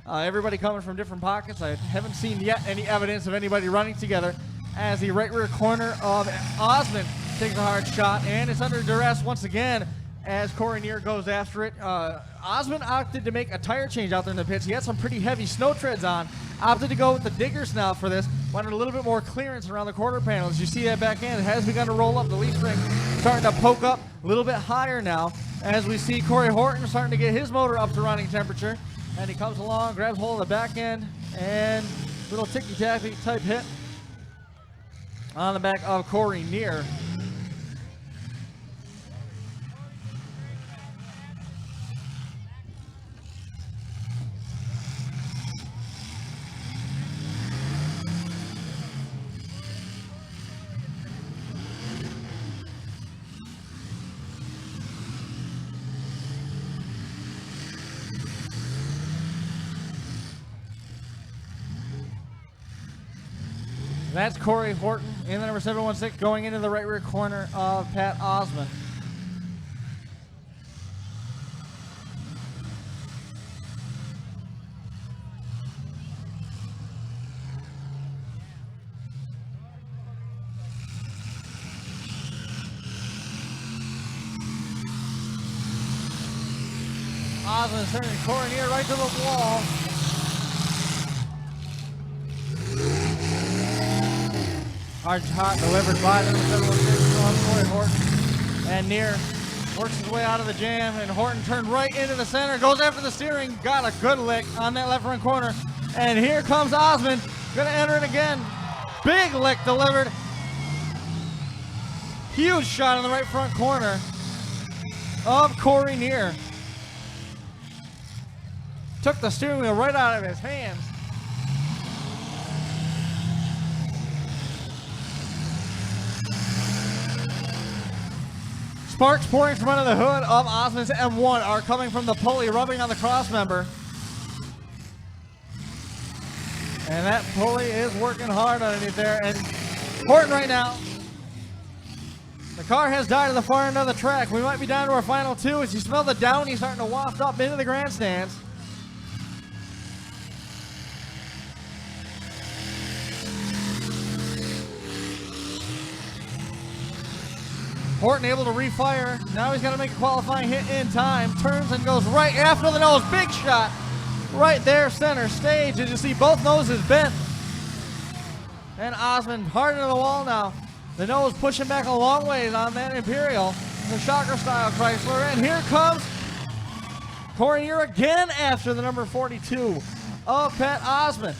Everybody coming from different pockets. I haven't seen yet any evidence of anybody running together, as the right rear corner of Osmond takes a hard shot, and it's under duress once again as Corey Neer goes after it. Osmond opted to make a tire change out there in the pits. He had some pretty heavy snow treads on. Opted to go with the diggers now for this. Wanted a little bit more clearance around the quarter panel. As you see that back end, it has begun to roll up. The leaf spring starting to poke up a little bit higher now, as we see Corey Horton starting to get his motor up to running temperature. And he comes along, grabs hold of the back end, and little ticky-tacky type hit on the back of Corey Neer. That's Corey Horton in the number 716 going into the right rear corner of Pat Osmond. Osmond turning Corey Neer right to the wall. Hard shot delivered by the number 716 on Corey Horton. And Neer works his way out of the jam, and Horton turned right into the center, goes after the steering, got a good lick on that left front corner. And here comes Osmond, gonna enter it again. Big lick delivered. Huge shot in the right front corner of Corey Neer. Took the steering wheel right out of his hands. Sparks pouring from under the hood of Osmond's M1 are coming from the pulley, rubbing on the cross member. And that pulley is working hard underneath there. And Horton right now, the car has died at the far end of the track. We might be down to our final two. As you smell the downy starting to waft up into the grandstands. Horton able to refire. Now he's got to make a qualifying hit in time. Turns and goes right after the nose. Big shot right there, center stage. As you see both noses bent. And Osmond hard into the wall now. The nose pushing back a long ways on that Imperial. The shocker style Chrysler. And here comes Cornier again after the number 42 of Pat Osmond.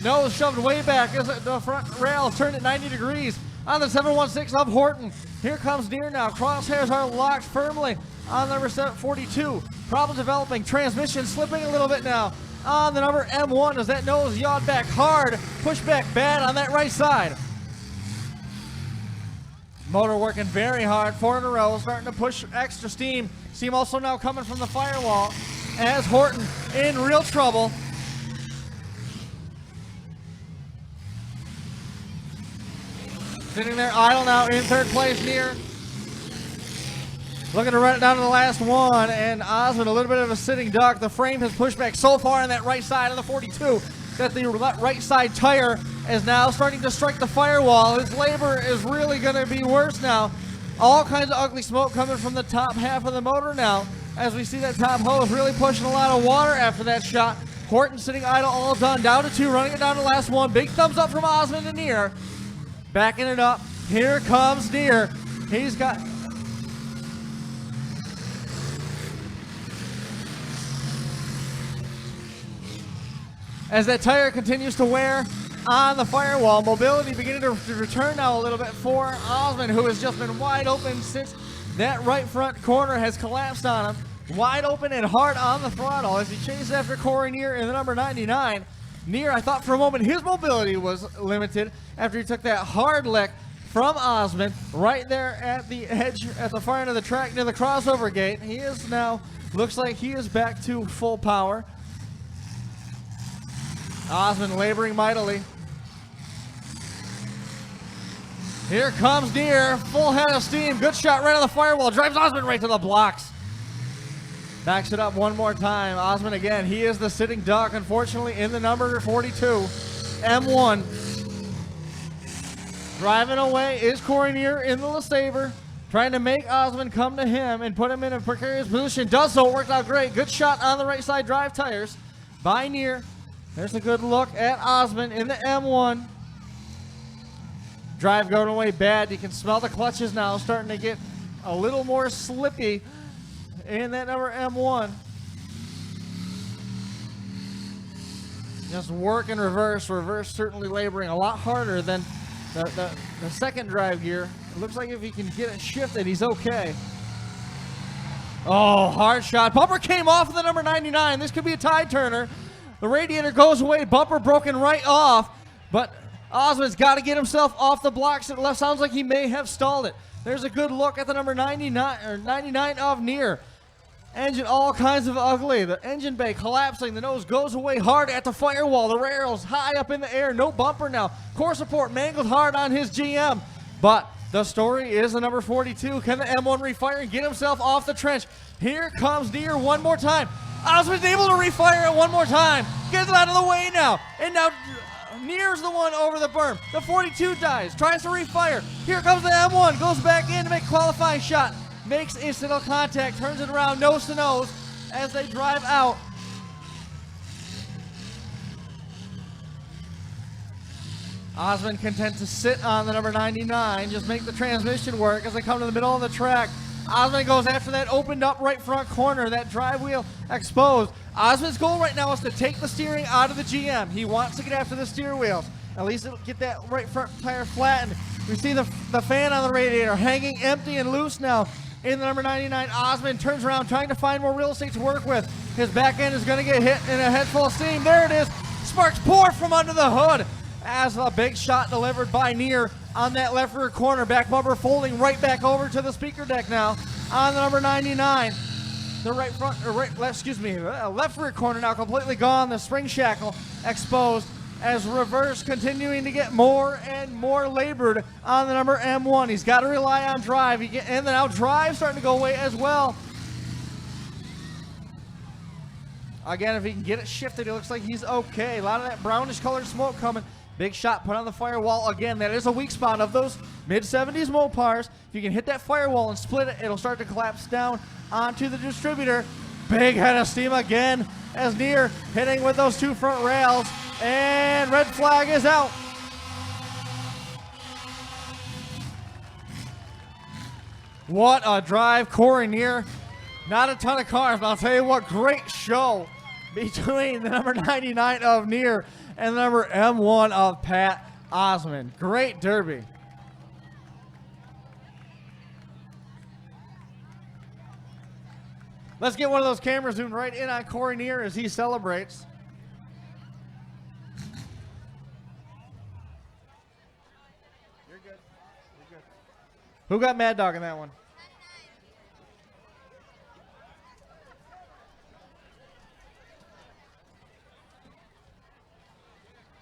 Nose shoved way back as the front rail turned at 90 degrees. On the 716 of Horton. Here comes Near now. Crosshairs are locked firmly on number 42. Problem developing. Transmission slipping a little bit now on the number M1 as that nose yawed back hard. Push back bad on that right side. Motor working very hard. 4 in a row. Starting to push extra steam. Steam also now coming from the firewall as Horton in real trouble. Sitting there idle now in third place Near. Looking to run it down to the last one, and Osmond a little bit of a sitting duck. The frame has pushed back so far on that right side of the 42 that the right side tire is now starting to strike the firewall. His labor is really going to be worse now. All kinds of ugly smoke coming from the top half of the motor now as we see that top hose really pushing a lot of water after that shot. Horton sitting idle, all done. Down to 2, running it down to the last one. Big thumbs up from Osmond and Near. Backing it up. Here comes Near. He's got... As that tire continues to wear on the firewall, mobility beginning to return now a little bit for Osmond, who has just been wide open since that right front corner has collapsed on him. Wide open and hard on the throttle as he chases after Corey Near in the number 99. Near, I thought for a moment his mobility was limited after he took that hard lick from Osmond right there at the edge, at the far end of the track near the crossover gate. He is now, looks like he is back to full power. Osmond laboring mightily. Here comes Near, full head of steam, good shot right on the firewall, drives Osmond right to the blocks. Backs it up one more time. Osmond again, he is the sitting duck, unfortunately, in the number 42, M1. Driving away is Corey Near in the Lesabre, trying to make Osmond come to him and put him in a precarious position. Does so, worked out great. Good shot on the right side drive tires by Near. There's a good look at Osmond in the M1. Drive going away bad. You can smell the clutches now starting to get a little more slippy in that number M1. Just work in reverse. Reverse certainly laboring a lot harder than the second drive gear. It looks like if he can get it shifted, he's okay. Oh, hard shot. Bumper came off of the number 99. This could be a tide turner. The radiator goes away. Bumper broken right off. But Osmond's got to get himself off the blocks. It sounds like he may have stalled it. There's a good look at the number 99 of Near. Engine all kinds of ugly. The engine bay collapsing. The nose goes away hard at the firewall. The rails high up in the air. No bumper now. Core support mangled hard on his GM. But the story is the number 42. Can the M1 refire and get himself off the trench? Here comes Near one more time. Osmond's able to refire it one more time. Gets it out of the way now. And now Near's the one over the berm. The 42 dies. Tries to refire. Here comes the M1. Goes back in to make a qualifying shot. Makes incidental contact. Turns it around nose to nose as they drive out. Osmond content to sit on the number 99. Just make the transmission work as they come to the middle of the track. Osmond goes after that opened up right front corner, that drive wheel exposed. Osmond's goal right now is to take the steering out of the GM. He wants to get after the steer wheels. At least it'll get that right front tire flattened. We see the fan on the radiator hanging empty and loose now in the number 99. Osmond turns around trying to find more real estate to work with. His back end is going to get hit in a head full of steam. There it is. Sparks pour from under the hood as a big shot delivered by Neer on that left rear corner. Back bumper folding right back over to the speaker deck now on the number 99. The right front, or right, left, excuse me, left rear corner now completely gone. The spring shackle exposed as reverse continuing to get more and more labored on the number M1. He's got to rely on drive. And then now drive starting to go away as well. Again, if he can get it shifted, it looks like he's okay. A lot of that brownish colored smoke coming. Big shot put on the firewall. Again, that is a weak spot of those mid-70s Mopars. If you can hit that firewall and split it, it'll start to collapse down onto the distributor. Big head of steam again as Neer hitting with those two front rails. And red flag is out. What a drive, Corey Neer. Not a ton of cars, but I'll tell you what, great show between the number 99 of Neer and the number M1 of Pat Osmond. Great derby. Let's get one of those cameras zoomed right in on Corey Neer as he celebrates. You're good. You're good. Who got Mad Dog in that one?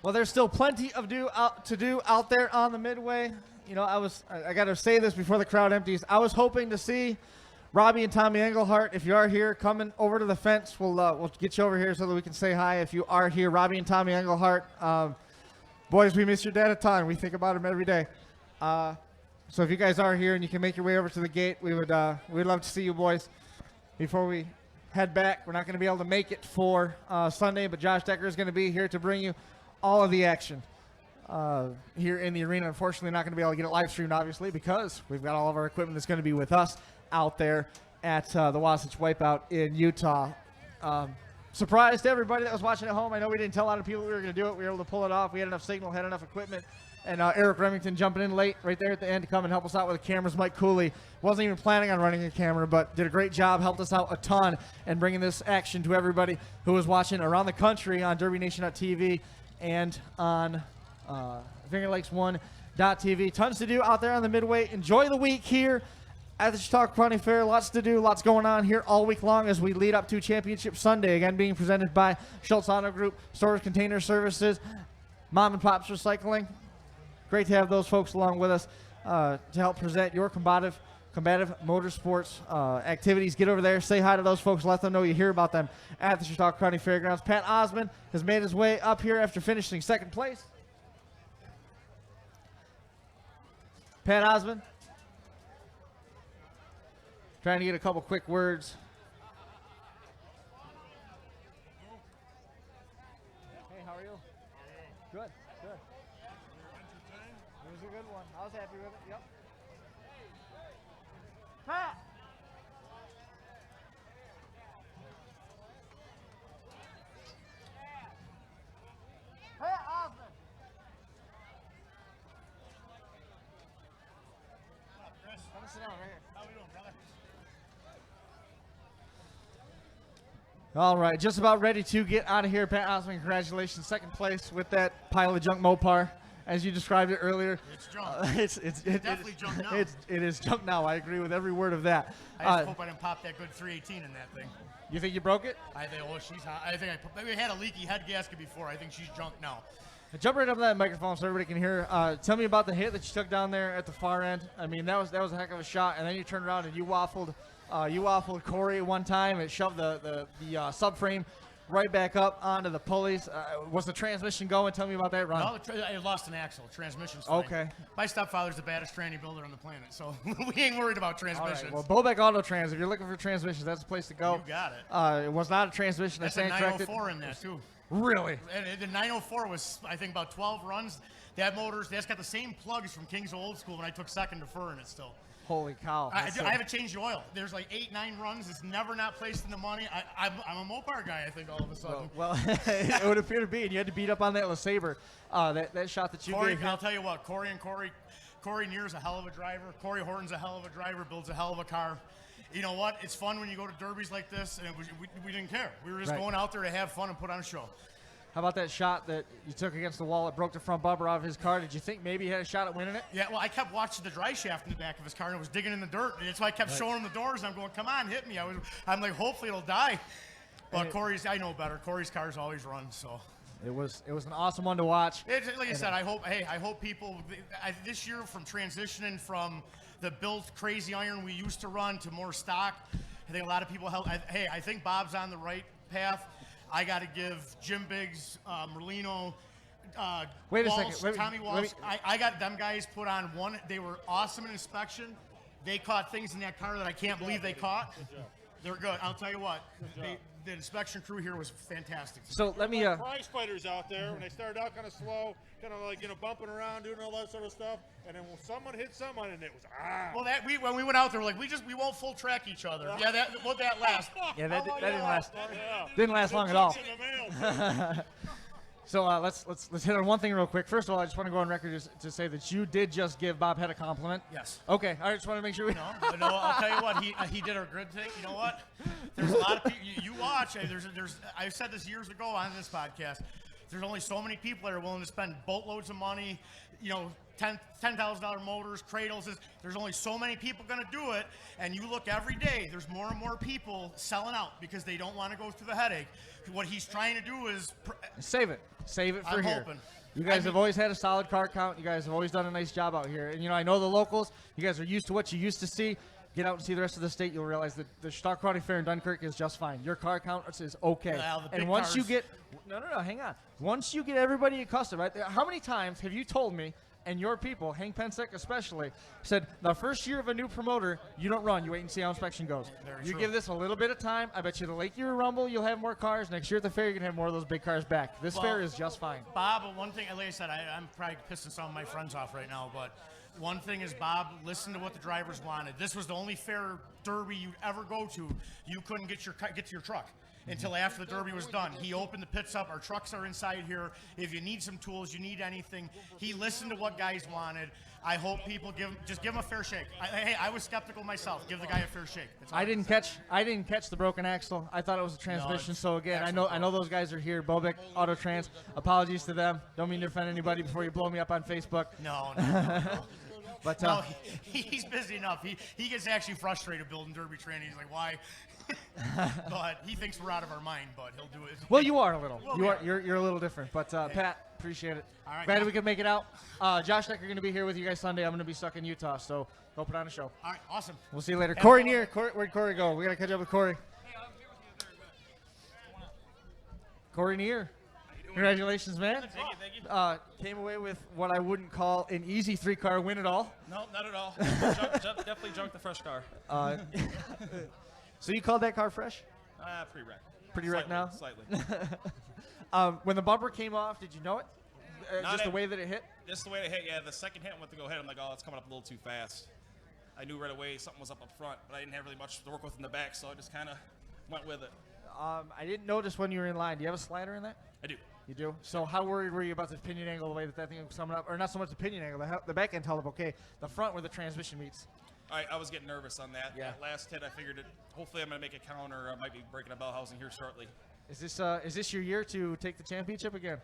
Well, there's still plenty of to do out there on the midway. You know, I got to say this before the crowd empties. I was hoping to see Robbie and Tommy Englehart. If you are here, coming over to the fence, we'll get you over here so that we can say hi. If you are here, Robbie and Tommy Englehart, boys, we miss your dad a ton. We think about him every day. So if you guys are here and you can make your way over to the gate, we'd love to see you boys. Before we head back, we're not going to be able to make it for Sunday, but Josh Decker is going to be here to bring you all of the action here in the arena. Unfortunately, not going to be able to get it live streamed, obviously, because we've got all of our equipment that's going to be with us out there at the Wasatch Wipeout in Utah. Surprise to everybody that was watching at home. I know we didn't tell a lot of people we were going to do it. We were able to pull it off. We had enough signal, had enough equipment. And Eric Remington jumping in late right there at the end to come and help us out with the cameras. Mike Cooley wasn't even planning on running a camera, but did a great job, helped us out a ton, and bringing this action to everybody who was watching around the country on DerbyNation.tv and on FingerLakes1.tv. Tons to do out there on the midway. Enjoy the week here at the Chautauqua County Fair. Lots to do, lots going on here all week long as we lead up to Championship Sunday. Again, being presented by Schultz Auto Group, Storage Container Services, Mom and Pops Recycling. Great to have those folks along with us to help present your combative motorsports activities. Get over there, say hi to those folks, let them know you hear about them at the Chautauqua County Fairgrounds. Pat Osmond has made his way up here after finishing second place. Pat Osmond, trying to get a couple quick words. Hey, how are you? Good, good. It was a good one. I was happy with it, yep. Pat! Pat Osmond! What's up, Chris? Come sit down right here. How we doing, brother? All right, just about ready to get out of here. Pat Osmond, congratulations. Second place with that pile of junk Mopar, as you described it earlier. It's junk. It's definitely junk now. It is junk now. I agree with every word of that. I just hope I didn't pop that good 318 in that thing. You think you broke it? I think, oh, she's hot. I think we had a leaky head gasket before. I think she's junk now. Jump right up to that microphone so everybody can hear. Tell me about the hit that you took down there at the far end. I mean, that was a heck of a shot, and then you turned around and you waffled Corey one time. It shoved the subframe right back up onto the pulleys. Was the transmission going? Tell me about that run. No, I lost an axle. Transmission's fine. Okay. My stepfather's the baddest tranny builder on the planet, so we ain't worried about transmissions. All right. Well, Bobeck Auto Trans, if you're looking for transmissions, that's the place to go. You got it. It was not a transmission. That's I a stand corrected. 904 in that, too. Really? And the 904 was, I think, about 12 runs. That's got the same plugs from King's Old School when I took second to Fur in it still. Holy cow. I haven't changed the oil. There's like 8-9 runs. It's never not placed in the money. I'm a Mopar guy, I think, all of a sudden. Well, it would appear to be, and you had to beat up on that Lesabre. That shot that you gave. I'll tell you what, Corey Neer's a hell of a driver. Corey Horton's a hell of a driver, builds a hell of a car. You know what? It's fun when you go to derbies like this, and we didn't care. We were just going out there to have fun and put on a show. How about that shot that you took against the wall that broke the front bumper off his car? Did you think maybe he had a shot at winning it? Yeah, well, I kept watching the dry shaft in the back of his car, and it was digging in the dirt. And that's why I kept showing him the doors, and I'm going, come on, hit me. I'm like, hopefully it'll die. But Corey's, I know better. Corey's cars always run, so. It was an awesome one to watch. Like I said, I hope people, this year from transitioning from the built crazy iron we used to run to more stock, I think a lot of people help. I think Bob's on the right path. I got to give Jim Biggs, Merlino, Wait a Walsh, second. Tommy Walsh. I got them guys put on one. They were awesome in inspection. They caught things in that car that I can't believe they caught. They're good. I'll tell you what. The inspection crew here was fantastic. So let me. Prize fighters out there when they started out kind of slow, kind of like bumping around, doing all that sort of stuff, and then when someone hit someone, and it was Well, when we went out there, we're like, we won't full track each other. Yeah, that last. Yeah, that didn't last. Didn't last long at all. So let's hit on one thing real quick. First of all, I just want to go on record to say that you did just give Bob Head a compliment. Yes. Okay. I just want to make sure we. No, I'll tell you what. He did a good thing. You know what? There's a lot of people. You watch. I've said this years ago on this podcast. There's only so many people that are willing to spend boatloads of money. $10,000 motors, cradles. There's only so many people going to do it, and you look every day. There's more and more people selling out because they don't want to go through the headache. What he's trying to do is save it for I'm here. hoping. You guys have always had a solid car count. You guys have always done a nice job out here. And I know the locals. You guys are used to what you used to see. Get out and see the rest of the state. You'll realize that the Chautauqua County Fair in Dunkirk is just fine. Your car count is okay. Well, and once you get hang on. Once you get everybody accustomed, right? How many times have you told me? And your people, Hank Pensek especially, said the first year of a new promoter, you don't run. You wait and see how inspection goes. You give this a little bit of time. I bet you the Lake Erie Rumble, you'll have more cars. Next year at the fair, you're going to have more of those big cars back. This fair is just fine. Bob, one thing, like I said, I'm probably pissing some of my friends off right now, but one thing is Bob listened to what the drivers wanted. This was the only fair derby you'd ever go to. You couldn't get to your truck until after the derby was done. He opened the pits up. Our trucks are inside here. If you need some tools, you need anything, he listened to what guys wanted. I hope people give him a fair shake. I was skeptical myself. Give the guy a fair shake. I didn't catch the broken axle. I thought it was a transmission. No, so again, I know those guys are here. Bobick Auto Trans. Apologies to them. Don't mean to offend anybody before you blow me up on Facebook. No. But no, he's busy enough. He gets actually frustrated building derby training. He's like, why? But he thinks we're out of our mind, but he'll do it. Well, you are a little. Well, You're a little different. But Pat, appreciate it. All right, Glad we could make it out. Josh and I are going to be here with you guys Sunday. I'm going to be stuck in Utah, so go put on a show. All right, awesome. We'll see you later. Corey Neer. Where'd Corey go? We got to catch up with Corey. Corey Neer. Congratulations, man. Thank you. Came away with what I wouldn't call an easy 3-car win at all. No, not at all. Definitely junked the fresh car. So you called that car fresh? Pretty wrecked. Pretty wrecked now? Slightly. When the bumper came off, did you know it? Just the way that it hit? Just the way it hit, yeah. The second hit went to go hit. I'm like, oh, it's coming up a little too fast. I knew right away something was up front, but I didn't have really much to work with in the back, so I just kind of went with it. I didn't notice when you were in line. Do you have a slider in that? I do. You do? So how worried were you about the pinion angle, the way that thing was coming up? Or not so much the pinion angle, the back end held up okay. The front where the transmission meets. I was getting nervous on that. Yeah. That last hit, I figured it. Hopefully, I'm going to make a count, or I might be breaking a bell housing here shortly. Is this your year to take the championship again?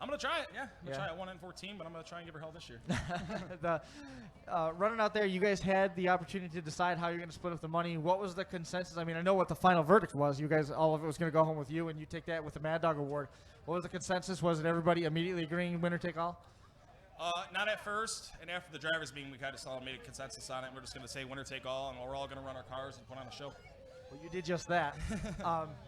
I'm going to try it, yeah. I'm going to try it 1 in 14, but I'm going to try and give her hell this year. Running out there, you guys had the opportunity to decide how you're going to split up the money. What was the consensus? I mean, I know what the final verdict was. You guys, all of it was going to go home with you, and you take that with the Mad Dog Award. What was the consensus? Was it everybody immediately agreeing winner take all? Not at first, and after the drivers' meeting, we kind of all made a consensus on it. We're just going to say winner take all, and we're all going to run our cars and put on a show. Well, you did just that.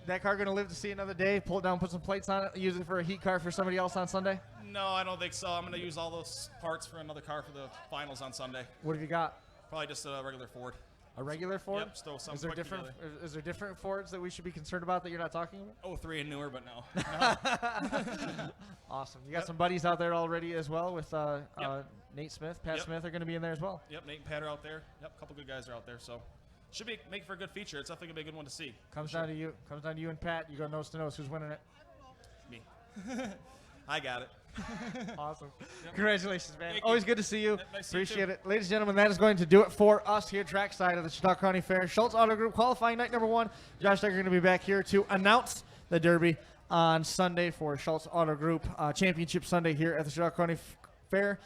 That car going to live to see another day? Pull it down, put some plates on it, use it for a heat car for somebody else on Sunday? No, I don't think so. I'm going to use all those parts for another car for the finals on Sunday. What have you got? Probably just a regular Ford. A regular Ford? Yep, still some is there quick different? together. Is there different Fords that we should be concerned about that you're not talking about? 03 and newer, but no. Awesome. You got some buddies out there already as well with Nate Smith, Pat Smith are going to be in there as well. Yep, Nate and Pat are out there. Yep, a couple good guys are out there, so should be make for a good feature. It's definitely gonna be a good one to see. Comes down to you. Comes down to you and Pat. You go nose to nose. Who's winning it? Me. I got it. Awesome. Congratulations, man. Always good to see you. Nice to see you Appreciate too. it. Ladies and gentlemen, that is going to do it for us here trackside of the Chautauqua County Fair. Schultz Auto Group qualifying night number 1. Josh Decker going to be back here to announce the Derby. on Sunday for Schultz Auto Group Championship Sunday here at the Chautauqua County Fair.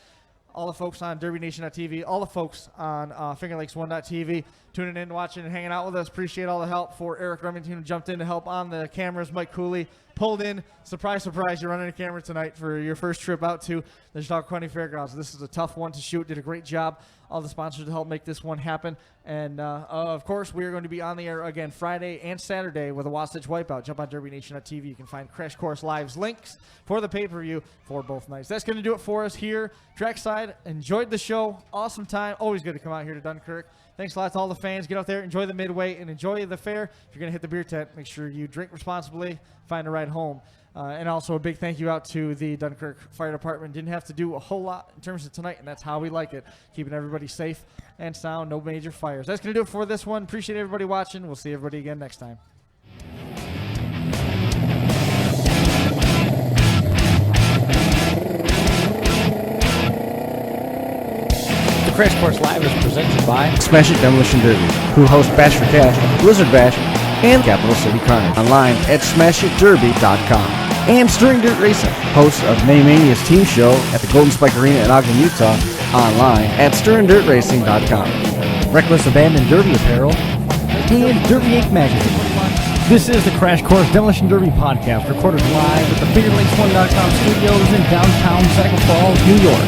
All the folks on DerbyNation.tv, all the folks on FingerLakes1.tv tuning in, watching, and hanging out with us. Appreciate all the help for Eric Remington, who jumped in to help on the cameras. Mike Cooley pulled in. Surprise, surprise, you're running a camera tonight for your first trip out to the Chautauqua County Fairgrounds. This is a tough one to shoot. Did a great job. All the sponsors to help make this one happen. And, of course, we are going to be on the air again Friday and Saturday with a Wasatch Wipeout. Jump on DerbyNation.tv. You can find Crash Course Live's links for the pay-per-view for both nights. That's going to do it for us here. Trackside, enjoyed the show. Awesome time. Always good to come out here to Dunkirk. Thanks a lot to all the fans. Get out there, enjoy the Midway, and enjoy the fair. If you're going to hit the beer tent, make sure you drink responsibly, find a ride home. And also a big thank you out to the Dunkirk Fire Department. Didn't have to do a whole lot in terms of tonight, and that's how we like it. Keeping everybody safe and sound, no major fires. That's going to do it for this one. Appreciate everybody watching. We'll see everybody again next time. The Crash Course Live is presented by Smash It Demolition Derby, who host Bash for Cash, Blizzard Bash, and Capital City Carnage. Online at smashitderby.com. And Stirring Dirt Racing, host of May Mania's team show at the Golden Spike Arena in Ogden, Utah. Online at stirringdirtracing.com. Reckless Abandon Derby Apparel, and Derby Inc. Magazine. This is the Crash Course Demolition Derby podcast, recorded live at the FingerLakes1.com studios in downtown Seneca Falls, New York.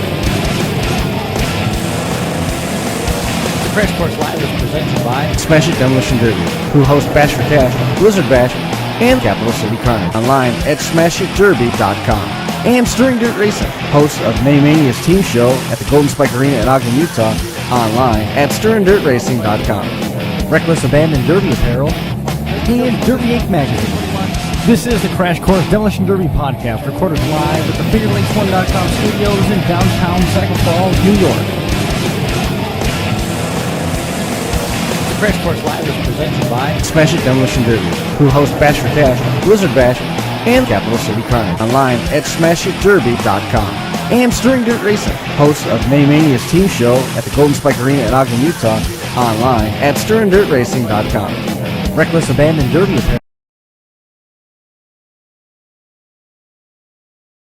The Crash Course Live is presented by Smash It Demolition Derby, who host Bash for Cash, Blizzard Bash, and Capital City Carnage. Online at smashitderby.com. And Stirring Dirt Racing, host of May Mania's team show at the Golden Spike Arena in Ogden, Utah. Online at stirringdirtracing.com. Reckless Abandon Derby Apparel, and Derby Inc. Magazine. This is the Crash Course Demolition Derby podcast, recorded live at the FingerLakes1.com studios in downtown Seneca Falls, New York. Crash Course Live is presented by Smash It Demolition Derby, who host Bash for Cash, Blizzard Bash, and Capital City Carnage. Online at smashitderby.com. And Stirring Dirt Racing, host of May Mania's team show at the Golden Spike Arena in Ogden, Utah. Online at stirringdirtracing.com. Reckless Abandon Derby Apparel.